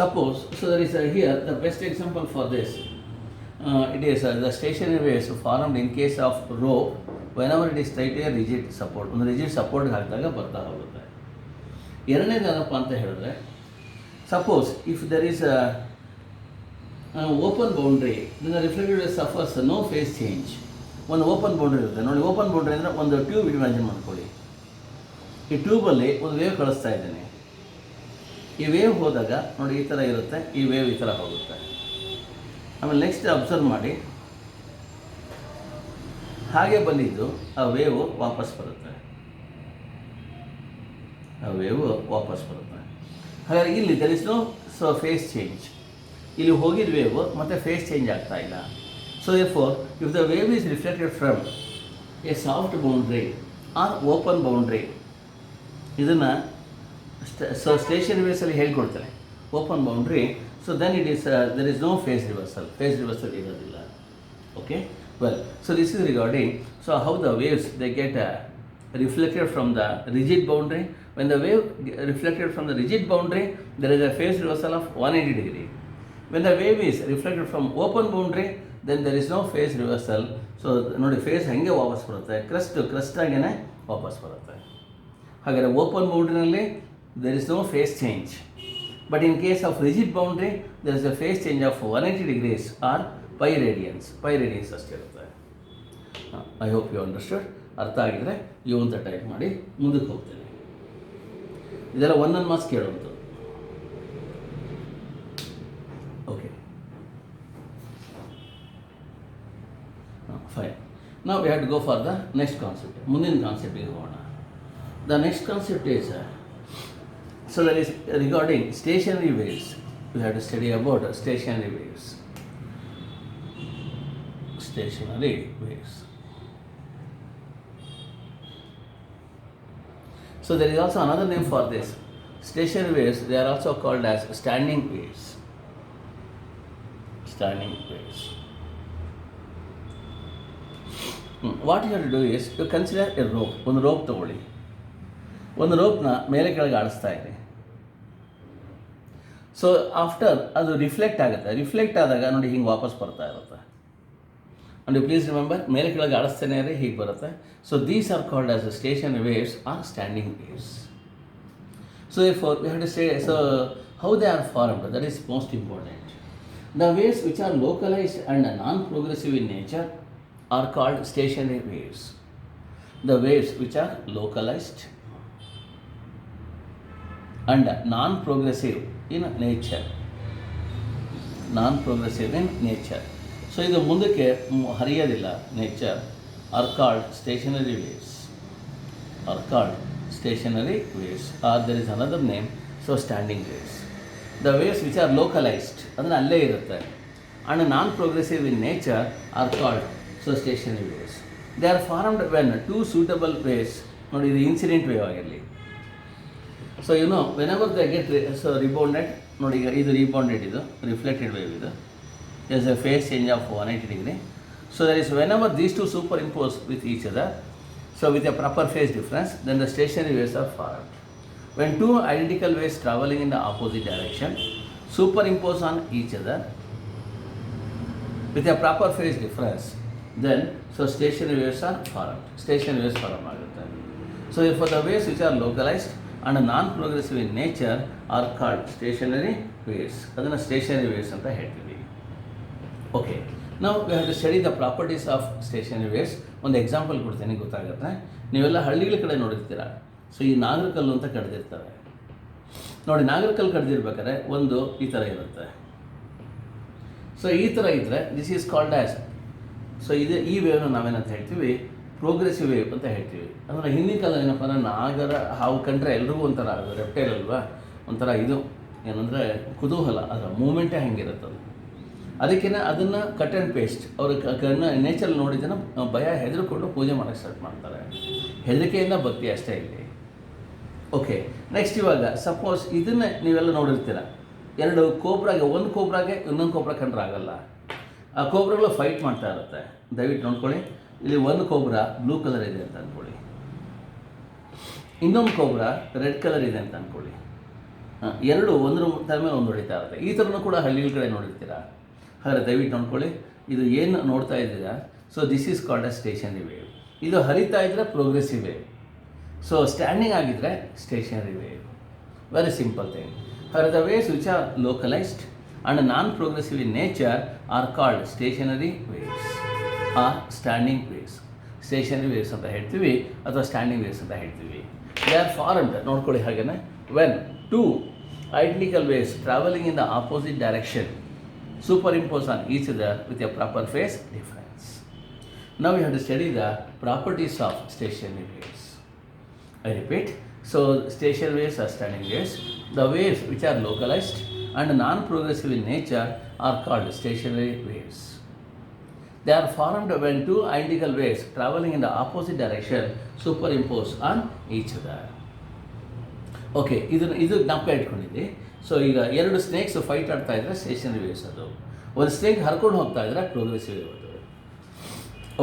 Suppose, so there is here the best example for this, it is the stationary waves formed in case of rope whenever it is tight a rigid support. ಒಂದು rigid ಸಪೋರ್ಟ್ಗೆ ಹಾಕಿದಾಗ ಬರ್ತಾ ಹೋಗುತ್ತೆ. ಎರಡನೇದು ಏನಪ್ಪ ಅಂತ ಹೇಳಿದ್ರೆ, suppose if there is an open boundary, then the reflected wave suffers no phase change. ಒಂದು ಓಪನ್ ಬೌಂಡ್ರಿ ಇರುತ್ತೆ. ನೋಡಿ, ಓಪನ್ ಬೌಂಡ್ರಿ ಅಂದರೆ ಒಂದು ಟ್ಯೂಬ್ ಇಮ್ಯಾಜಿನ್ ಮಾಡ್ಕೊಳ್ಳಿ. ಈ ಟ್ಯೂಬಲ್ಲಿ ಒಂದು ವೇವ್ ಕಳಿಸ್ತಾ ಇದ್ದೇನೆ. ಈ ವೇವ್ ಹೋದಾಗ ನೋಡಿ ಈ ಥರ ಇರುತ್ತೆ, ಈ ವೇವ್ ಈ ಥರ ಹೋಗುತ್ತೆ. ಆಮೇಲೆ ನೆಕ್ಸ್ಟ್ ಅಬ್ಸರ್ವ್ ಮಾಡಿ, ಹಾಗೆ ಬಂದಿದ್ದು ಆ ವೇವ್ ವಾಪಸ್ ಬರುತ್ತೆ. ಆ ವೇವ್ ವಾಪಸ್ ಬರುತ್ತೆ. ಹಾಗಾಗಿ ಇಲ್ಲಿ there is no phase change. ಇಲ್ಲಿ ಹೋಗಿದ ವೇವ್ ಮತ್ತು ಫೇಸ್ ಚೇಂಜ್ ಆಗ್ತಾ ಇಲ್ಲ. So therefore if the wave is reflected from a soft boundary or open boundary, ಇದನ್ನು ಸ್ಟೇಷನ್ ವೇವ್ಸಲ್ಲಿ ಹೇಳ್ಕೊಡ್ತಾರೆ open boundary. So then it is there is no phase reversal ಇರೋದಿಲ್ಲ. Okay, well, so this is regarding so how the waves they get reflected from the rigid boundary. When the wave reflected from the rigid boundary, there is a phase reversal of 180 degree. When the wave is reflected from open boundary, then there is no phase reversal. So ನೋಡಿ, face ಹಾಗೆ ವಾಪಸ್ ಬರುತ್ತೆ, crust ಆಗೇನೆ ವಾಪಸ್ ಬರುತ್ತೆ. ಹಾಗಾದರೆ open ಬೌಂಡ್ರಿನಲ್ಲಿ there is no phase change, but in case of rigid boundary there is a phase change of 180 degrees or pi radians ಅಷ್ಟೇ ಇರುತ್ತೆ. I hope you understood. ಅರ್ಥ ಆಗಿದರೆ ಯು ಅಂತ ಟೈಪ್ ಮಾಡಿ ಮುಂದಕ್ಕೆ ಹೋಗ್ತೇನೆ. ಇದೆಲ್ಲ ಒಂದೊಂದು ಮಾರ್ಕ್ಸ್ ಕೇಳುವಂಥದ್ದು. Okay, fine. ನಾವು we have to go for the next concept. ಮುಂದಿನ ಕಾನ್ಸೆಪ್ಟಿಗೆ ಹೋಗೋಣ. The next concept is so that is regarding stationary waves. We have to study about stationary waves. So there is also another name for this. Stationary waves, they are also called as standing waves. What you have to do is, you consider a rope. One rope ತಗೊಳ್ಳಿ. ಒಂದು ರೋಪ್ನ ಮೇಲೆ ಕೆಳಗೆ ಆಡಿಸ್ತಾ ಇದೆ. So after ಅದು reflect ಆಗುತ್ತೆ. Reflect ಆದಾಗ ನೋಡಿ ಹಿಂಗೆ ವಾಪಸ್ ಬರ್ತಾ ಇರುತ್ತೆ. ಅಂಡ್ ಪ್ಲೀಸ್ ರಿಮೆಂಬರ್, ಮೇಲೆ ಕೆಳಗೆ ಆಡಿಸ್ತಾನೆ ಇರಿ, ಹೀಗೆ ಬರುತ್ತೆ. So these are called as stationary waves or standing waves. So therefore we have to say, so how they are formed, that is most important. The waves which are localized and non-progressive in nature are called stationary waves. The waves which are localized and non-progressive in nature, non-progressive in nature, so ಇದು ಮುಂದಕ್ಕೆ ಹರಿಯೋದಿಲ್ಲ, nature, are called stationary waves, are called stationary waves, or there is another name, so standing waves. The waves which are localized, ಅಂದರೆ ಅಲ್ಲೇ ಇರುತ್ತೆ, and non-progressive in nature are called so stationary waves. They are formed when two suitable waves, ನೋಡಿ ಇದು incident wave ಆಗಿರಲಿ. So whenever they get rebounded, ನೋಡಿ ಈಗ ಇದು rebounded, ಇದು ರಿಫ್ಲೆಕ್ಟೆಡ್ ವೇವ್, ಇದು there is a phase change of 180 degree. So there is, whenever these two superimpose with each other, so with a proper phase difference, then the stationary waves are formed. When two identical waves traveling in the opposite direction superimpose on each other with a proper phase difference, then so stationary waves are formed. Stationary waves form ಆಗುತ್ತೆ. So therefore the waves which are localized and non-progressive in nature are called stationary waves. ಅದನ್ನು stationary waves ಅಂತ ಹೇಳ್ತೀವಿ. Okay. Now we have to study the properties of stationary waves. ಒಂದು example ಕೊಡ್ತೀನಿ, ಗೊತ್ತಾಗುತ್ತೆ. ನೀವೆಲ್ಲ ಹಳ್ಳಿಗಳ ಕಡೆ ನೋಡಿರ್ತೀರ. ಸೊ ಈ ನಾಗರಕಲ್ಲು ಅಂತ ಕಡ್ದಿರ್ತಾರೆ ನೋಡಿ. ನಾಗರಕಲ್ಲು ಕಡ್ದಿರ್ಬೇಕಾದ್ರೆ ಒಂದು ಈ ಥರ ಇರುತ್ತೆ. ಸೊ ಈ ಥರ ಇದ್ದರೆ this is called as, so ಇದು ಈ ವೇವ್ನ ನಾವೇನಂತ ಹೇಳ್ತೀವಿ, ಪ್ರೋಗ್ರೆಸಿವ್ ವೇವ್ ಅಂತ ಹೇಳ್ತೀವಿ. ಅಂದರೆ ಹಿಂದಿನ ಕಾಲ ಏನಪ್ಪ ಅಂದರೆ ನಾಗರ ಹಾವು ಕಂಡ್ರೆ ಎಲ್ರಿಗೂ ಒಂಥರ ರೆಪ್ಟೈಲ್ ಅಲ್ವಾ, ಒಂಥರ ಇದು ಏನಂದರೆ ಕುತೂಹಲ, ಅದರ ಮೂಮೆಂಟೇ ಹೆಂಗಿರುತ್ತದು. ಅದಕ್ಕೆ ಅದನ್ನು ಕಟ್ ಆ್ಯಂಡ್ ಪೇಸ್ಟ್ ಅವ್ರ ನೇಚರ್ ನೋಡಿದ್ದನ್ನು ಭಯ ಹೆದರ್ಕೊಂಡು ಪೂಜೆ ಮಾಡೋಕ್ಕೆ ಸ್ಟಾರ್ಟ್ ಮಾಡ್ತಾರೆ. ಹೆದರಿಕೆಯಿಂದ ಭಕ್ತಿ ಅಷ್ಟೇ ಇಲ್ಲಿ. ಓಕೆ, ನೆಕ್ಸ್ಟ್ ಇವಾಗ ಸಪೋಸ್ ಇದನ್ನು ನೀವೆಲ್ಲ ನೋಡಿರ್ತೀರ, ಎರಡು ಕೋಬ್ರಾಗೆ, ಒಂದು ಕೋಬ್ರಾಗೆ ಇನ್ನೊಂದು ಕೋಬ್ರಾ ಕಂಡ್ರೆ ಆಗಲ್ಲ. ಆ ಕೋಬ್ರಾಗಳು ಫೈಟ್ ಮಾಡ್ತಾ ಇರುತ್ತೆ. ದಯವಿಟ್ಟು ನೋಡ್ಕೊಳ್ಳಿ, ಇಲ್ಲಿ ಒಂದು ಕೋಬ್ರಾ ಬ್ಲೂ ಕಲರ್ ಇದೆ ಅಂತ ಅಂದ್ಕೊಳ್ಳಿ, ಇನ್ನೊಂದು ಕೋಬ್ರಾ ರೆಡ್ ಕಲರ್ ಇದೆ ಅಂತ ಅಂದ್ಕೊಳ್ಳಿ. ಎರಡು ಒಂದ್ರ ತರ ಮೇಲೆ ಒಂದು ಹೊಡಿತಾ ಇರುತ್ತೆ. ಈ ಥರನೂ ಕೂಡ ಹಳ್ಳಿಗಳ ಕಡೆ ನೋಡಿರ್ತೀರ. ಹಾಗಾದ್ರೆ ದಯವಿಟ್ಟು ನೋಡ್ಕೊಳ್ಳಿ, ಇದು ಏನು ನೋಡ್ತಾ ಇದ್ದೀರಾ, so this is called a stationary wave. ಇದು ಹರಿತಾ ಇದ್ದರೆ ಪ್ರೋಗ್ರೆಸಿವ್ ವೇವ್, ಸೊ ಸ್ಟ್ಯಾಂಡಿಂಗ್ ಆಗಿದ್ದರೆ stationary wave. Very simple thing. ಹಾಗಾದ್ರೆ the waves which are localised and non progressive in nature are called stationary waves or standing waves. Stationary waves ಅಂತ ಹೇಳ್ತೀವಿ ಅಥವಾ standing waves ಅಂತ ಹೇಳ್ತೀವಿ. ದೇ ಆರ್ ಫಾರ್ಮ್ಡ್, ನೋಡ್ಕೊಳ್ಳಿ ಹಾಗೆಯೇ, when two identical waves traveling in the opposite direction superimpose on each other with a proper phase difference. Now we have to study the properties of stationary waves. I repeat, so stationary waves are standing waves. The waves which are localized and non-progressive in nature are called stationary waves. They are formed when two identical waves traveling in the opposite direction superimpose on each other. Okay, ಇದು ಜ್ಞಾಪಕ ಇಟ್ಕೊಂಡಿದ್ದೆ. So ಈಗ ಎರಡು snakes fight ಆಡ್ತಾ ಇದ್ದರೆ stationery waves ಅದು, ಒಂದು snake ಹರ್ಕೊಂಡು ಹೋಗ್ತಾ ಇದ್ದರೆ ಪ್ರೋಗ್ರೆಸಿವ್ ವೇವ್ ಅದು.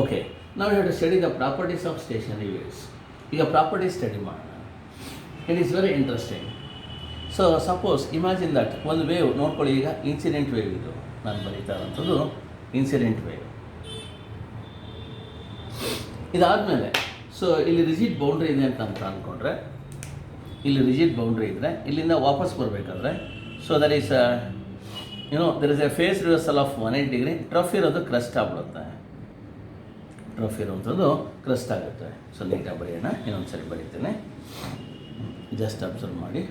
ಓಕೆ, ನಾವು have to study the properties of stationary waves. ಈಗ ಪ್ರಾಪರ್ಟೀಸ್ ಸ್ಟಡಿ ಮಾಡೋಣ. It is very interesting. So suppose imagine that ಒಂದು ವೇವ್ ನೋಡ್ಕೊಳ್ಳಿ, ಈಗ ಇನ್ಸಿಡೆಂಟ್ ವೇವ್, ಇದು ನಾನು ಬರೀತಾ ಇರೋಂಥದ್ದು ಇನ್ಸಿಡೆಂಟ್ ವೇವ್. ಇದಾದಮೇಲೆ ಸೊ ಇಲ್ಲಿ ರಿಜಿಡ್ ಬೌಂಡ್ರಿ ಇದೆ ಅಂತ ಅಂದ್ಕೊಂಡ್ರೆ, ಇಲ್ಲಿ ರಿಜಿಡ್ ಬೌಂಡ್ರಿ ಇದ್ದರೆ ಇಲ್ಲಿಂದ ವಾಪಸ್ ಬರಬೇಕಾದ್ರೆ, so that is there is a phase reversal of 180 degree. Trough ಇರೋದು ಕ್ರಸ್ಟ್ ಆಗ್ಬಿಡುತ್ತೆ, ಟ್ರಫ್ ಇರೋವಂಥದ್ದು ಕ್ರಸ್ಟ್ ಆಗುತ್ತೆ. ಸೊ ನೀಟಾಗಿ ಬರೆಯೋಣ, ಇನ್ನೊಂದು ಸರಿ ಬರೀತೇನೆ, ಜಸ್ಟ್ ಅಬ್ಸರ್ವ್ ಮಾಡಿ.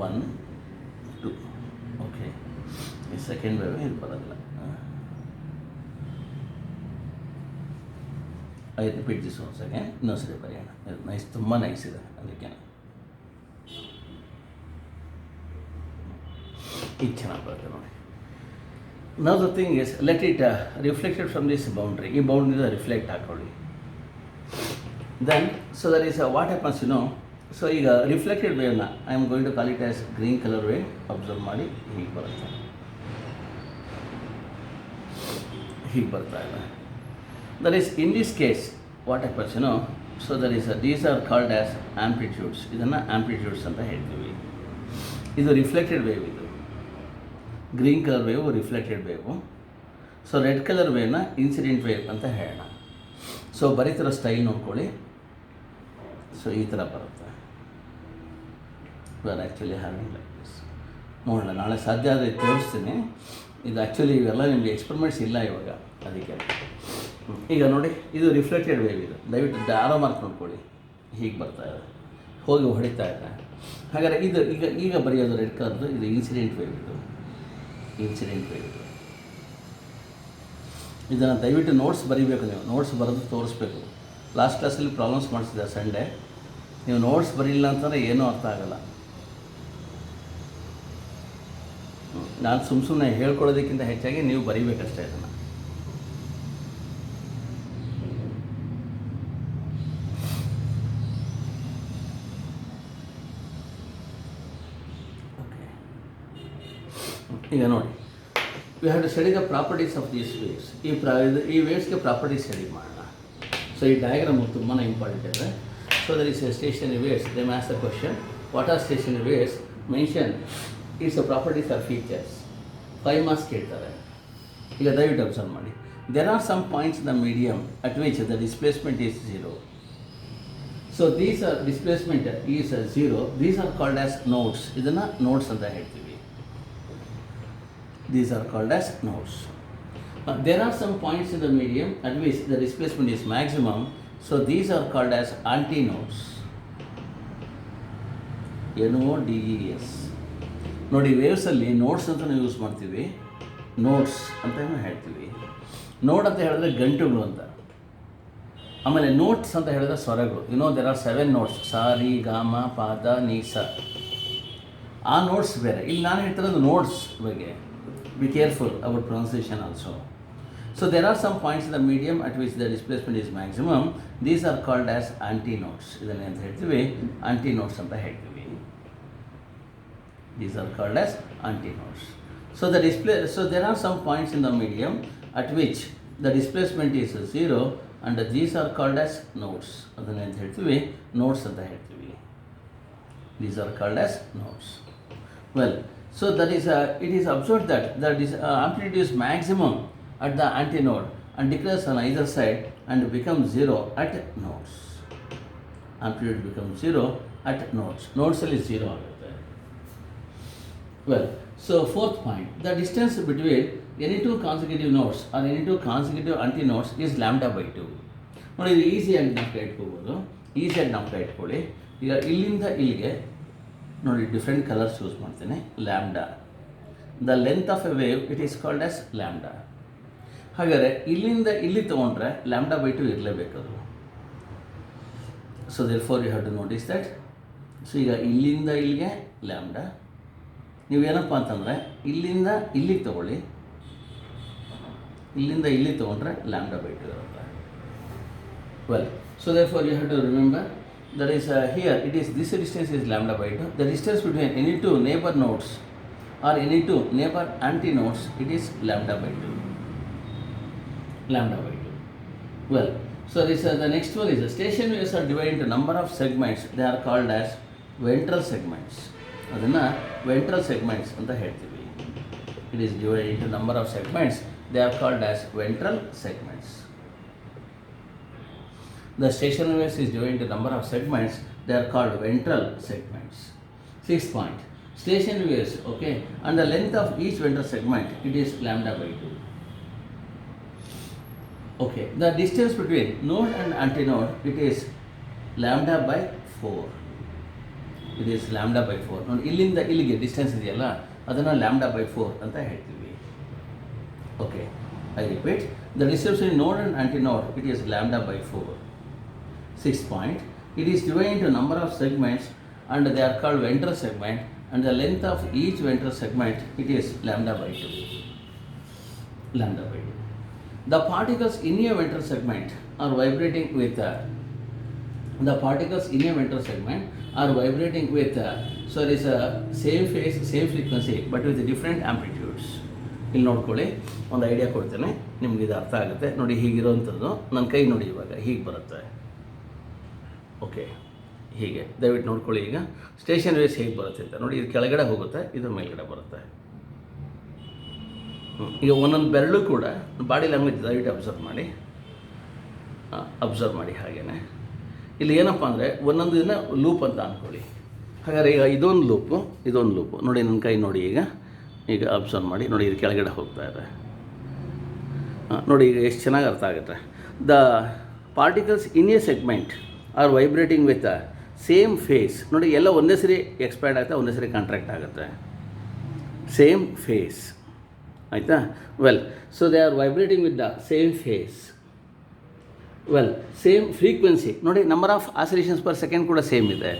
1 2 ಓಕೆ, ಈ ಸೆಕೆಂಡ್ ವೇವ್ ಇದು ಬರೋದಿಲ್ಲ. I repeat this once again, ಇನ್ನೊಂದು ಸರಿ ಬರೆಯೋಣ. ನೈಸ್, ತುಂಬ ನೈಸ್ ಇದೆ, ಅದಕ್ಕೆ ಇದು ಚೆನ್ನಾಗಿ ಬರುತ್ತೆ ನೋಡಿ. Now the thing is, let it reflected from this boundary. ಈ ಬೌಂಡ್ರಿದ ರಿಫ್ಲೆಕ್ಟ್ ಹಾಕೊಳ್ಳಿ. Then so that is what happens, so ಈಗ ರಿಫ್ಲೆಕ್ಟೆಡ್ ವೇವ್ನ I am going to call it as green colour wave. Observe ಮಾಡಿ, ಹೀಗೆ ಬರುತ್ತೆ, ಹೀಗೆ ಬರ್ತಾ ಇದೆ. That is, in this case, what happens, so there is these are called as amplitudes. ಇದನ್ನು amplitudes ಅಂತ ಹೇಳ್ತೀವಿ. ಇದು ರಿಫ್ಲೆಕ್ಟೆಡ್ ವೇವ್, ಇದು green colour wave reflected wave. So red colour ವೇವ್ನ ಇನ್ಸಿಡೆಂಟ್ ವೇವ್ ಅಂತ ಹೇಳೋಣ. ಸೊ ಬರೀತಿರೋ ಸ್ಟೈಲ್ ನೋಡ್ಕೊಳ್ಳಿ. ಸೊ ಈ ಥರ ಬರುತ್ತೆ. We are actually having like this. ನೋಡೋಣ, ನಾಳೆ ಸಾಧ್ಯ ಆದರೆ ತೋರಿಸ್ತೀನಿ. ಇದು ಆ್ಯಕ್ಚುಲಿ ಇವೆಲ್ಲ ನಿಮಗೆ ಎಕ್ಸ್ಪೆರಿಮೆಂಟ್ಸ್ ಇಲ್ಲ ಇವಾಗ, ಅದಕ್ಕೆ. ಈಗ ನೋಡಿ, ಇದು ರಿಫ್ಲೆಕ್ಟೆಡ್ ವೇವ್. ಇದು ದಯವಿಟ್ಟು ಆರೋ ಮಾರ್ಕ್ ನೋಡ್ಕೊಳ್ಳಿ. ಹೀಗೆ ಬರ್ತಾ ಇದೆ, ಹೋಗಿ ಹೊಡಿತಾ ಇದೆ. ಹಾಗಾದರೆ ಇದು ಈಗ ಬರೆಯೋದು ರೆಡ್ ಕಲರ್ದು, ಇದು ಇನ್ಸಿಡೆಂಟ್ ವೇವ್. ಇದು ಇನ್ಸಿಡೆಂಟ್ ವೇವ್. ಇದನ್ನು ದಯವಿಟ್ಟು ನೋಟ್ಸ್ ಬರೀಬೇಕು. ನೀವು ನೋಟ್ಸ್ ಬರೆದು ತೋರಿಸ್ಬೇಕು. ಲಾಸ್ಟ್ ಕ್ಲಾಸಲ್ಲಿ ಪ್ರಾಬ್ಲಮ್ಸ್ ಮಾಡಿಸಿದೆ ಸಂಡೇ. ನೀವು ನೋಟ್ಸ್ ಬರೀಲ್ಲ ಅಂತಂದರೆ ಏನೂ ಅರ್ಥ ಆಗೋಲ್ಲ. ನಾನು ಸುಮ್ಮನೆ ಹೇಳ್ಕೊಳ್ಳೋದಕ್ಕಿಂತ ಹೆಚ್ಚಾಗಿ ನೀವು ಬರೀಬೇಕಷ್ಟೇ ಇದನ್ನು. ಈಗ ನೋಡಿ, we have to study the properties of these waves. ಈ ವೇವ್ಸ್ಗೆ ಪ್ರಾಪರ್ಟೀಸ್ ಸ್ಟಡಿ ಮಾಡೋಣ. ಸೊ ಈ ಡಯಾಗ್ರಾಮು ತುಂಬಾ ಇಂಪಾರ್ಟೆಂಟ್ ಇದೆ. So there is a stationary waves. They ask the question, what are stationary waves? Mention its properties or features. 5 marks ಕೇಳ್ತಾರೆ. ಈಗ ದಯವಿಟ್ಟು observe ಮಾಡಿ. There are some points in the medium at which the displacement is 0. So these are displacement is 0. These are called as notes. ಇದನ್ನು notes ಅಂತ ಹೇಳ್ತೀವಿ. These are called as nodes. There are some points in the medium at which the displacement is maximum. So these are called as antinodes. NODES. ನೋಡಿ, ವೇವ್ಸಲ್ಲಿ notes ಅಂತ ನಾವು use ಮಾಡ್ತೀವಿ. Notes ಅಂತ ಹೇಳ್ತೀವಿ. ನೋಡ್ ಅಂತ ಹೇಳಿದ್ರೆ ಗಂಟುಗಳು ಅಂತ. ಆಮೇಲೆ ನೋಟ್ಸ್ ಅಂತ ಹೇಳಿದ್ರೆ ಸ್ವರಗಳು. There are 7 notes. ಸ, ರಿ, ಗ, ಮ, ಪ, ದ, ನಿ, ಸ. ಆ ನೋಟ್ಸ್ ಬೇರೆ. ಇಲ್ಲಿ ನಾನು ಹೇಳ್ತಿರೋದು ನೋಟ್ಸ್ ಬಗ್ಗೆ. Be careful about pronunciation also. So there are some points in the medium at which the displacement is maximum. These are called as antinodes. ಇದನ್ನು ಅಂತ ಹೇಳ್ತೀವಿ, antinodes ಅಂತ ಹೇಳ್ತೀವಿ. These are called as antinodes. So there are some points in the medium at which the displacement is 0, and these are called as nodes. ಅದನ್ನು ಅಂತ ಹೇಳ್ತೀವಿ, nodes ಅಂತ ಹೇಳ್ತೀವಿ. These are called as nodes. Well, so that is it is observed that the amplitude is maximum at the antinode and decreases on either side and becomes 0 at nodes. Amplitude becomes 0 at nodes. Nodes is 0 ಆಗುತ್ತೆ. Well, so fourth point, the distance between any two consecutive nodes or any two consecutive antinodes is lambda by 2. ನೋಡಿ, ಇದು ಈಸಿಯಾಗಿ ನಾವು ಇಟ್ಕೋಬೋದು. ಈಸಿಯಾಗಿ ನಾವು ಇಟ್ಕೊಳ್ಳಿ. ಈಗ ಇಲ್ಲಿಂದ ಇಲ್ಲಿಗೆ ನೋಡಿ, ಡಿಫ್ರೆಂಟ್ ಕಲರ್ಸ್ ಯೂಸ್ ಮಾಡ್ತೇನೆ. Lambda, the length of a wave, it is called as lambda. ಹಾಗಾದರೆ ಇಲ್ಲಿಂದ ಇಲ್ಲಿ ತೊಗೊಂಡ್ರೆ ಲ್ಯಾಂಬ್ಡಾ ಬೈ 2 ಇರಲೇಬೇಕದು. So therefore you have to notice that. So ಈಗ ಇಲ್ಲಿಂದ ಇಲ್ಲಿಗೆ ಲ್ಯಾಂಬ್ಡಾ. ನೀವೇನಪ್ಪ ಅಂತಂದರೆ ಇಲ್ಲಿಂದ ಇಲ್ಲಿಗೆ ತೊಗೊಳ್ಳಿ. ಇಲ್ಲಿಂದ ಇಲ್ಲಿ ತೊಗೊಂಡ್ರೆ ಲ್ಯಾಂಬ್ಡಾ ಬೈ 2 ಇರುತ್ತೆ. Well, so therefore you have to remember that is here it is this distance is lambda by 2. The distance between any two neighbor nodes or any two neighbor antinodes, it is lambda by 2. Lambda by 2. Well, so this the next one is the station waves are divided into number of segments. They are called as ventral segments. ಅದನ್ನು ventral segments ಅಂತ ಹೇಳ್ತೀವಿ. It is divided into number of segments. They are called as ventral segments. The stationary waves is divided into number of segments. They are called ventral segments. 6th point, stationary waves, okay, and the length of each ventral segment, it is lambda by 2. Okay, the distance between node and antinode, it is lambda by 4. It is lambda by 4. ನೋಡಿ, ಇಲ್ಲಿಂದ ಇಲ್ಲಿಗೆ distance ಇದೆಯಲ್ಲ, ಅದನ್ನು lambda by 4 ಅಂತ ಹೇಳ್ತೀವಿ. Okay, I repeat, the distance between node and antinode, it is lambda by 4. 6th point, it is divided into number of segments and they are called ventral segment, and the length of each ventral segment, it is lambda by 2. Lambda by 2. The particles in a ventral segment are vibrating with so it is a same phase, same frequency, but with different amplitudes. ಇಲ್ಲಿ ನೋಡ್ಕೊಳ್ಳಿ, ಒಂದು idea ಕೊಡ್ತೇನೆ, ನಿಮ್ಗೆ ಇದು ಅರ್ಥ ಆಗುತ್ತೆ ನೋಡಿ. ಹೀಗಿರೋವಂಥದ್ದು ನನ್ನ ಕೈ ನೋಡಿ, ಇವಾಗ ಹೀಗೆ ಬರುತ್ತೆ. ಓಕೆ, ಹೀಗೆ ದಯವಿಟ್ಟು ನೋಡ್ಕೊಳ್ಳಿ. ಈಗ ಸ್ಟೇಷನ್ ವೇವ್ಸ್ ಹೇಗೆ ಬರುತ್ತೆ ಅಂತ ನೋಡಿ. ಇದು ಕೆಳಗಡೆ ಹೋಗುತ್ತೆ, ಇದು ಮೇಲ್ಗಡೆ ಬರುತ್ತೆ. ಈಗ ಒಂದೊಂದು ಬೆರಳು ಕೂಡ ಬಾಡಿ ಲ್ಯಾಂಗ್ವೇಜ್ ದಯವಿಟ್ಟು ಅಬ್ಸರ್ವ್ ಮಾಡಿ ಹಾಗೇನೆ. ಇಲ್ಲಿ ಏನಪ್ಪ ಅಂದರೆ ಒಂದೊಂದು ದಿನ ಲೂಪ್ ಅಂತ ಅಂದ್ಕೊಳ್ಳಿ. ಹಾಗಾದರೆ ಈಗ ಇದೊಂದು ಲೂಪು ನೋಡಿ. ನನ್ನ ಕೈ ನೋಡಿ, ಈಗ ಅಬ್ಸರ್ವ್ ಮಾಡಿ ನೋಡಿ. ಇದು ಕೆಳಗಡೆ ಹೋಗ್ತಾ ಇದೆ ನೋಡಿ. ಈಗ ಎಷ್ಟು ಚೆನ್ನಾಗಿ ಅರ್ಥ ಆಗುತ್ತೆ. The particles in a segment are vibrating with same phase ನೋಡಿ. ಎಲ್ಲ ಒಂದೇ ಸರಿ ಎಕ್ಸ್ಪ್ಯಾಂಡ್ ಆಗುತ್ತೆ, ಒಂದೇ ಸರಿ ಕಾಂಟ್ರಾಕ್ಟ್ ಆಗುತ್ತೆ. ಸೇಮ್ ಫೇಸ್ ಆಯಿತಾ. Well, so they are vibrating with the same phase. Well, same frequency ನೋಡಿ. Number of oscillations per second ಕೂಡ ಸೇಮ್ ಇದೆ,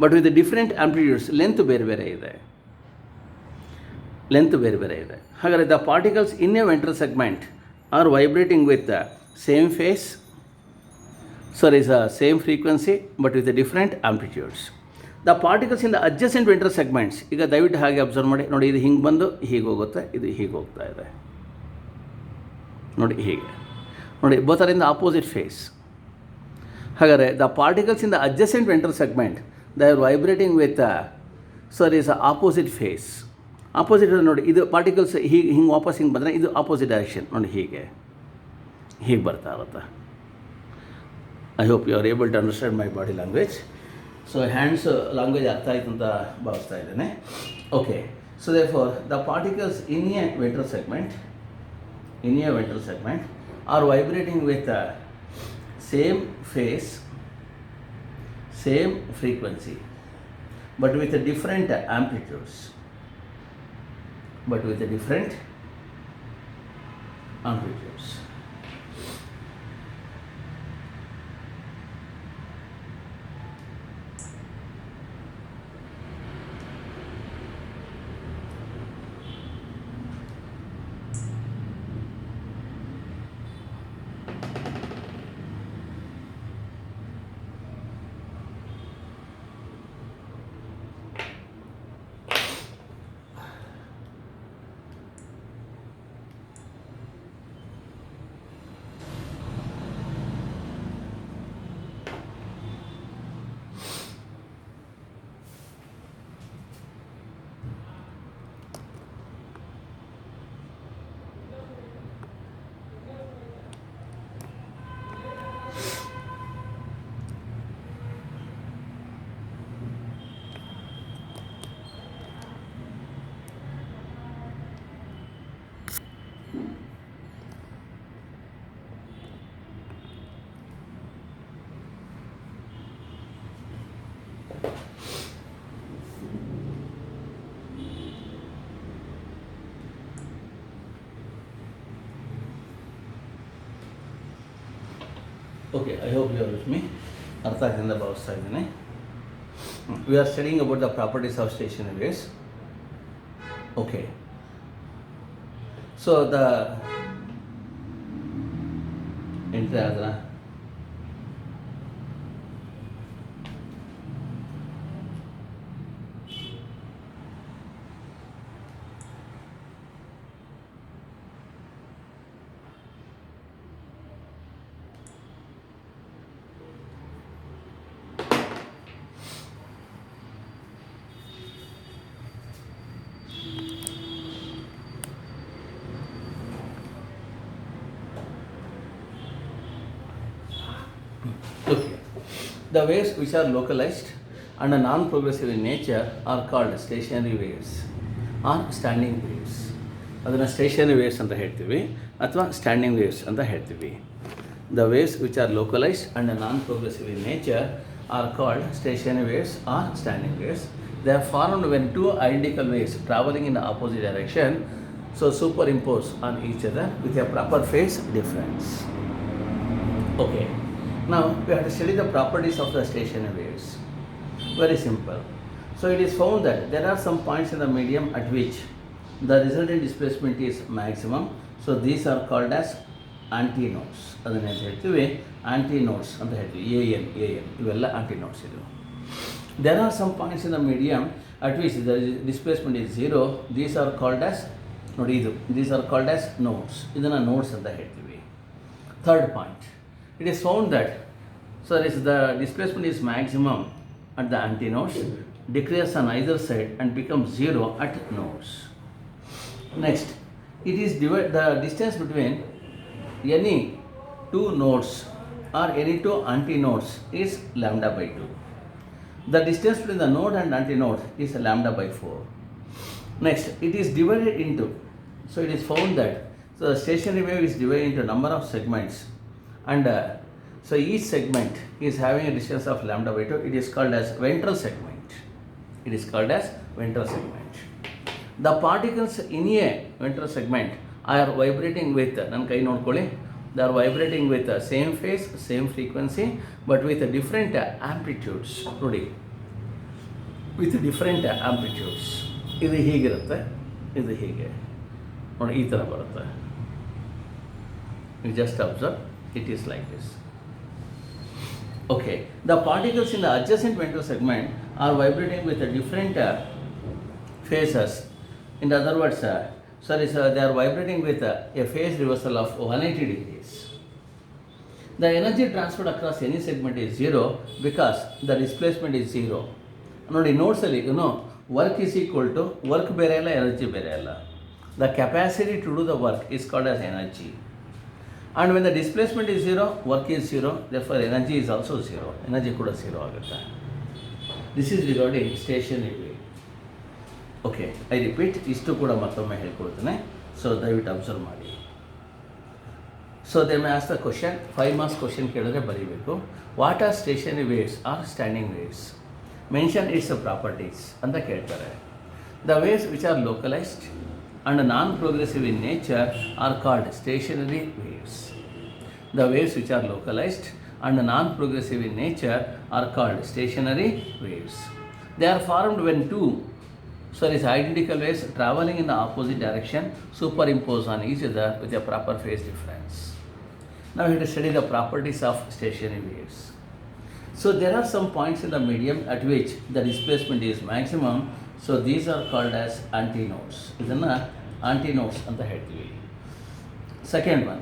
but with different amplitudes. Length ಬೇರೆ ಬೇರೆ ಇದೆ. ಹಾಗಾದರೆ the particles in a ventral segment are vibrating with same phase, same frequency but with different amplitudes. The particles in the adjacent ventral segments. ಈಗ ದಯವಿಟ್ಟು ಹಾಗೆ observe ಮಾಡಿ ನೋಡಿ. ಇದು ಹಿಂಗೆ ಬಂದು ಹೀಗೆ ಹೋಗುತ್ತೆ, ಇದು ಹೀಗೆ ಹೋಗ್ತಾ ಇದೆ ನೋಡಿ. ಹೀಗೆ ನೋಡಿ, both are in the opposite phase. ಹಾಗಾದರೆ the particles in the adjacent ventral segment they are vibrating with opposite phase. Opposite ನೋಡಿ, ಇದು ಪಾರ್ಟಿಕಲ್ಸ್ ಹಿಂಗೆ ವಾಪಸ್ ಹಿಂಗೆ ಬಂದರೆ ಇದು ಆಪೋಸಿಟ್ ಡೈರೆಕ್ಷನ್ ನೋಡಿ. ಹೀಗೆ ಬರ್ತಾ ಇರುತ್ತೆ. I hope you are able to understand my body language. So hands language ಅರ್ಥ ಆಯಿತು ಅಂತ ಭಾವಿಸ್ತಾ ಇದ್ದೇನೆ. Okay, so therefore the particles in a ventral segment are vibrating with same phase, same frequency but with different amplitudes. Okay, I hope you are with me. ಅರ್ಥ ಆಗಿಂದ ಭಾವಿಸ್ತಾ ಇದ್ದೀನಿ. We are studying about the properties of stationary waves. Okay. So the entry ಆದ್ರ Okay. The waves which are localized and non-progressive in nature are called stationary waves or standing waves. ಅದನ್ನು stationary waves ಅಂತ ಹೇಳ್ತೀವಿ ಅಥವಾ standing waves ಅಂತ ಹೇಳ್ತೀವಿ. The waves which are localised and non progressive in nature are called stationary waves or standing waves. They are formed when two identical waves traveling in the opposite direction superimpose on each other with a proper phase difference. Okay. Now we have to study the properties of the stationary waves. Very simple. So it is found that there are some points in the medium at which the resultant displacement is maximum. So these are called as antinodes. ಅದನ್ನು ಏನು ಹೇಳ್ತೀವಿ, antinodes ಅಂತ ಹೇಳ್ತೀವಿ. AN ಇವೆಲ್ಲ antinodes ಇದು. There are some points in the medium at which the displacement is zero. These are called as ನೋಡಿ ಇದು, these are called as nodes. ಇದನ್ನು ನೋಡ್ಸ್ ಅಂತ ಹೇಳ್ತೀವಿ. Third point, it is found that the displacement is maximum at the antinodes, decreases on either side and becomes zero at nodes. Next, it is the distance between any two nodes or any two antinodes is lambda by 2. The distance between the node and antinode is lambda by 4. Next, it is divided into, so it is found that the stationary wave is divided into number of segments, and so each segment is having a distance of lambda by 2. It is called as ventral segment. It is called as ventral segment. The particles in a ventral segment are vibrating with, nan kai nodkoli, they are vibrating with the same phase, same frequency, but with different amplitudes. ನೋಡಿ, with different amplitudes. ಇದು ಹೀಗಿರುತ್ತೆ, ಇದು ಹೀಗೆ ನೋಡಿ, ಈ ಥರ ಬರುತ್ತೆ. You just observe, it is like this. Okay, the particles in the adjacent ventral segment are vibrating with a different phases. In other words, they are vibrating with a phase reversal of 180 degrees. The energy transferred across any segment is zero because the displacement is zero. ನೋಡಿ, ನೋಟ್ಸಲ್ಲಿ work is equal to work ಬೇರೆ ಅಲ್ಲ, energy ಬೇರೆ ಅಲ್ಲ. The capacity to do the work is called as energy. And when the displacement is zero, work is zero, therefore energy is also zero. Energy ಕೂಡ zero ಆಗುತ್ತೆ. This is regarding stationary wave. Okay, I repeat, ಇಷ್ಟು ಕೂಡ ಮತ್ತೊಮ್ಮೆ ಹೇಳ್ಕೊಡ್ತೇನೆ, so ದಯವಿಟ್ಟು observe ಮಾಡಿ. So they may ask the question, 5 marks question ಕೇಳಿದ್ರೆ ಬರೀಬೇಕು. What are stationary waves or standing waves? Mention its properties ಅಂತ ಕೇಳ್ತಾರೆ. The waves which are localised and non-progressive in nature are called stationary waves. The waves which are localized and non-progressive in nature are called stationary waves. They are formed when two identical waves traveling in the opposite direction superimpose on each other with a proper phase difference. Now we have to study the properties of stationary waves. So there are some points in the medium at which the displacement is maximum. So these are called as antinodes. ಇದನ್ನು antinodes ಅಂತ ಹೇಳ್ತೀವಿ. Second one,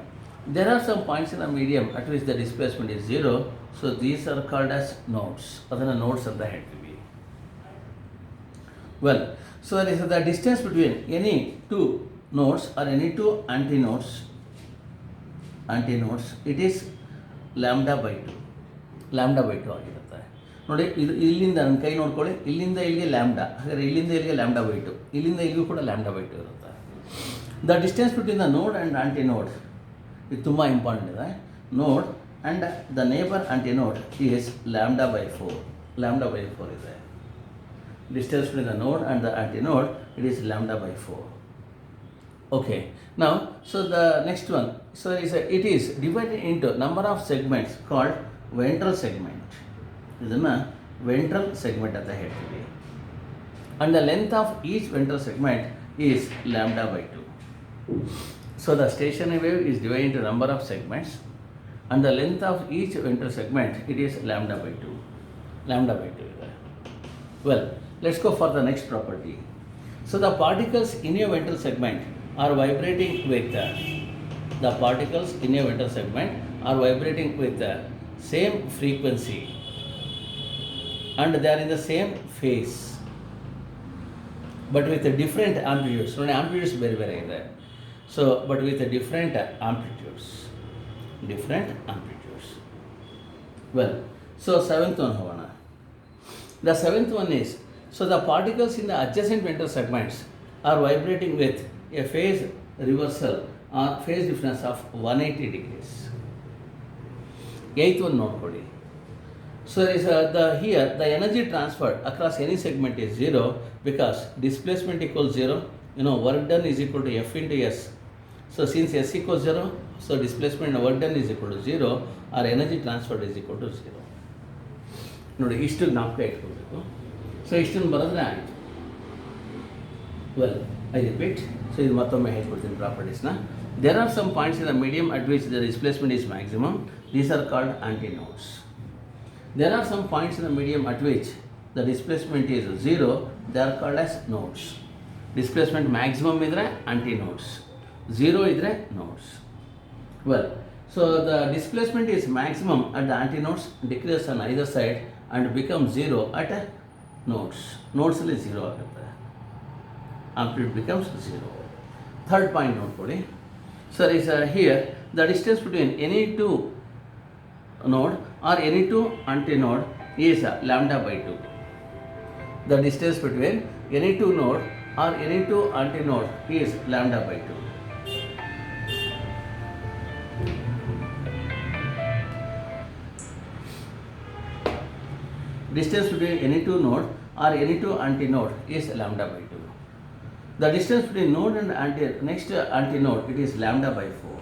there are some points in the medium at which the displacement is zero. So these are called as nodes. ಅದನ್ನು nodes ಅಂತ ಹೇಳ್ತೀವಿ. Well, so there is the distance between any two nodes or any two antinodes, it is lambda by 2. lambda by 2 ಆಗಿರುತ್ತೆ. ನೋಡಿ, ಇದು ಇಲ್ಲಿಂದ ನನ್ನ ಕೈ ನೋಡ್ಕೊಳ್ಳಿ, ಇಲ್ಲಿಂದ ಇಲ್ಲಿಗೆ ಲ್ಯಾಂಬ್ಡಾ, ಹಾಗಾದರೆ ಇಲ್ಲಿಂದ ಇಲ್ಲಿಗೆ ಲ್ಯಾಂಬ್ಡಾ ಬೈ 2, ಇಲ್ಲಿಂದ ಇಲ್ಲಿಗೂ ಕೂಡ ಲ್ಯಾಂಬ್ಡಾ ಬೈ 2 ಇರುತ್ತೆ. The distance between the node and antinode, ಇದು ತುಂಬ ಇಂಪಾರ್ಟೆಂಟ್ ಇದೆ. Node and the neighbour antinode is lambda by 4. Lambda by 4 ಇದೆ. Distance between the node and the antinode, it is lambda by 4. Okay, now so the next one, so it is divided into number of segments called ventral segment. ಇದನ್ನು ventral segment ಅಂತ ಹೇಳ್ತೀವಿ. And the length of each ventral segment is lambda by 2. So the stationary wave is divide into number of segments and the length of each ventral segment it is lambda by 2. Lambda by 2 ಇದೆ. Well, let's go for the next property. So the particles in a ventral segment are vibrating with the particles in a ventral segment are vibrating with the same frequency and they are in the same phase but with a different amplitudes. So amplitudes ಬೇರೆ ಬೇರೆ ಇದೆ. So but with a different amplitudes. Well, so seventh one ಹೋಗೋಣ. The seventh one is, so the particles in the adjacent ventral segments are vibrating with a phase reversal or phase difference of 180 degrees. Eighth one ನೋಡ್ಕೊಳ್ಳಿ. So is here the energy transferred across any segment is zero because displacement equals zero. Work done is equal to F into S. So since S equals zero, so displacement work done is equal to zero, or energy transferred is equal to zero. ನೋಡಿ, ಇಷ್ಟು ಜ್ಞಾಪಕ ಇಟ್ಕೊಳ್ಬೇಕು. So ಇಷ್ಟನ್ನು ಬರೆದ್ರೆ ಆಯಿತು. Well, I repeat. So ಇದು ಮತ್ತೊಮ್ಮೆ ಹೇಳ್ಕೊಡ್ತೀನಿ ಪ್ರಾಪರ್ಟೀಸ್ನ. There are some points in the medium at which the displacement is maximum. These are called antinodes. There are some points in the medium at which the displacement is zero. They are called as nodes. Displacement maximum ಇದ್ದರೆ anti nodes, zero ಇದ್ದರೆ nodes. Well, so the displacement is maximum at the anti nodes, decrease on either side and become zero at nodes. ನೋಡ್ಸಲ್ಲಿ zero ಆಗುತ್ತೆ, amplitude becomes zero. Third point ನೋಡ್ಕೊಳ್ಳಿ sir. Is here the distance between any two node or any two antinode is lambda by 2. The distance between any two node or any two antinode is lambda by 2. Distance between any two node or any two antinode is lambda by 2. The distance between node and next antinode, it is lambda by 4.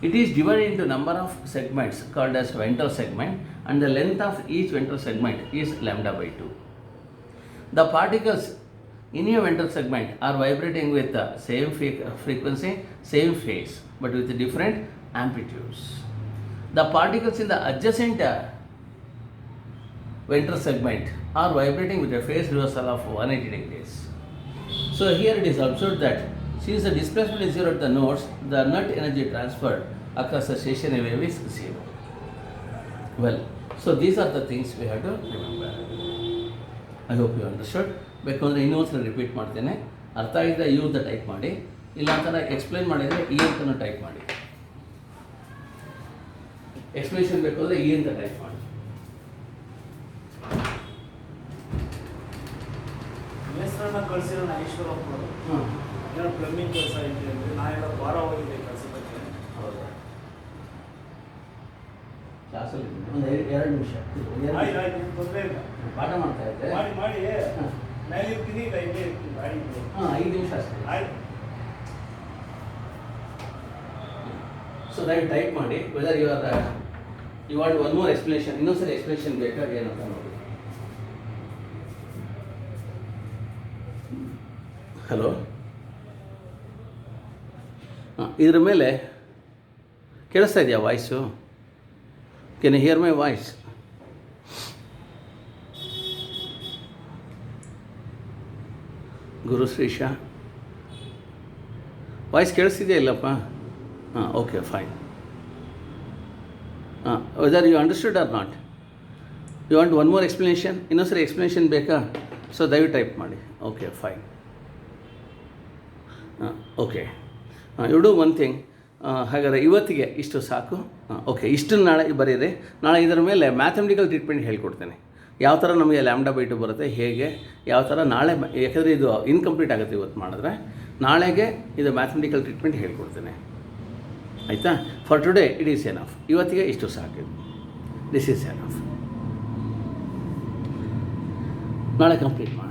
It is divided into number of segments called as ventral segment, and the length of each ventral segment is lambda by 2. The particles in a ventral segment are vibrating with the same frequency, same phase, but with different amplitudes. The particles in the adjacent ventral segment are vibrating with a phase reversal of 180 degrees. So here it is observed that since the displacement is zero at the nodes, the net energy transferred across the stationary wave is zero. Well, so these are the things we have to remember. I hope you understood. ಬೇಕಂದರೆ ಇನ್ನೊಂದ್ಸಲ repeat ಮಾಡ್ತೇನೆ. ಅರ್ಥ ಆಗಿದ್ದರೆ you ಅಂತ type ಮಾಡಿ, ಇಲ್ಲ ಅಂತಾರೆ explain ಮಾಡಿದರೆ ಇ ಅಂತಲೂ ಟೈಪ್ ಮಾಡಿ. ಎಕ್ಸ್ಪ್ಲೇಷನ್ ಬೇಕು ಅಂದರೆ ಇ ಅಂತ ಟೈಪ್ ಮಾಡಿ. ಹೆಸರನ್ನ ಕಳಿಸಿರೋಣ ಈಶ್ವರಪ್ಪ ಏನೋ ಪ್ಲಂಬಿಂಗ್ ಕೆಲಸ ಐತೆ ಅಂದರೆ ನಾಳೆಲ್ಲ ವಾರ ಹೋಗಿದೆ ಕೆಲಸಕ್ಕೆ. ಹೌದಾ? ಕ್ಲಾಸಲ್ಲಿ ಒಂದು 2 ನಿಮಿಷ ಆಯ್ತು ತೊಂದರೆ ಇಲ್ಲ, ಪಾಠ ಮಾಡ್ತಾ ಇದ್ದೆ. ಮಾಡಿ ನಾನು ಇರ್ತೀನಿ, ಇಲ್ಲ ಇಲ್ಲೇ ಇರ್ತೀನಿ ಗಾಡಿ. 5 ನಿಮಿಷ ಅಷ್ಟೇ. ಆಯ್ತು. ಸೊ ದಯವಿಟ್ಟು ಟೈಪ್ ಮಾಡಿ whether you want one more explanation, ಇನ್ನೊಂದ್ಸರಿ ಎಕ್ಸ್ಪ್ಲೇಷನ್ ಬೇಕಾ ಏನಂತ ನೋಡಿ. ಹಲೋ, ಇದ್ರ ಮೇಲೆ ಕೇಳಿಸ್ತಾ ಇದೆಯಾ voice? Can you hear my voice? Gurushreesha voice ಕೇಳಿಸ್ತಿದೆಯಾ ಇಲ್ಲಪ್ಪ? Okay fine. Whether you understood or not? You want one more explanation? ಇನ್ನೊಂದ್ಸರಿ ಎಕ್ಸ್ಪ್ಲನೇಷನ್ ಬೇಕಾ? ಸೊ ದಯವಿಟ್ಟು ಟೈಪ್ ಮಾಡಿ. Okay fine. Okay, you do one thing. ಹಾಗಾದರೆ ಇವತ್ತಿಗೆ ಇಷ್ಟು ಸಾಕು. ಓಕೆ, ಇಷ್ಟನ್ನು ನಾಳೆ ಬರೀರಿ. ನಾಳೆ ಇದರ ಮೇಲೆ ಮ್ಯಾಥಮೆಟಿಕಲ್ ಟ್ರೀಟ್ಮೆಂಟ್ ಹೇಳ್ಕೊಡ್ತೇನೆ. ಯಾವ ಥರ ನಮಗೆ ಲ್ಯಾಂಬ್ಡಾ ಬೈ 2 ಬರುತ್ತೆ, ಹೇಗೆ, ಯಾವ ಥರ ನಾಳೆ, ಯಾಕಂದರೆ ಇದು ಇನ್ಕಂಪ್ಲೀಟ್ ಆಗುತ್ತೆ ಇವತ್ತು ಮಾಡಿದ್ರೆ. ನಾಳೆಗೆ ಇದು ಮ್ಯಾಥಮೆಟಿಕಲ್ ಟ್ರೀಟ್ಮೆಂಟ್ ಹೇಳ್ಕೊಡ್ತೇನೆ, ಆಯಿತಾ? For today it is enough. ಇವತ್ತಿಗೆ ಇಷ್ಟು ಸಾಕು, ದಿಸ್ ಈಸ್ ಎನಫ್. ನಾಳೆ ಕಂಪ್ಲೀಟ್ ಮಾಡಿ.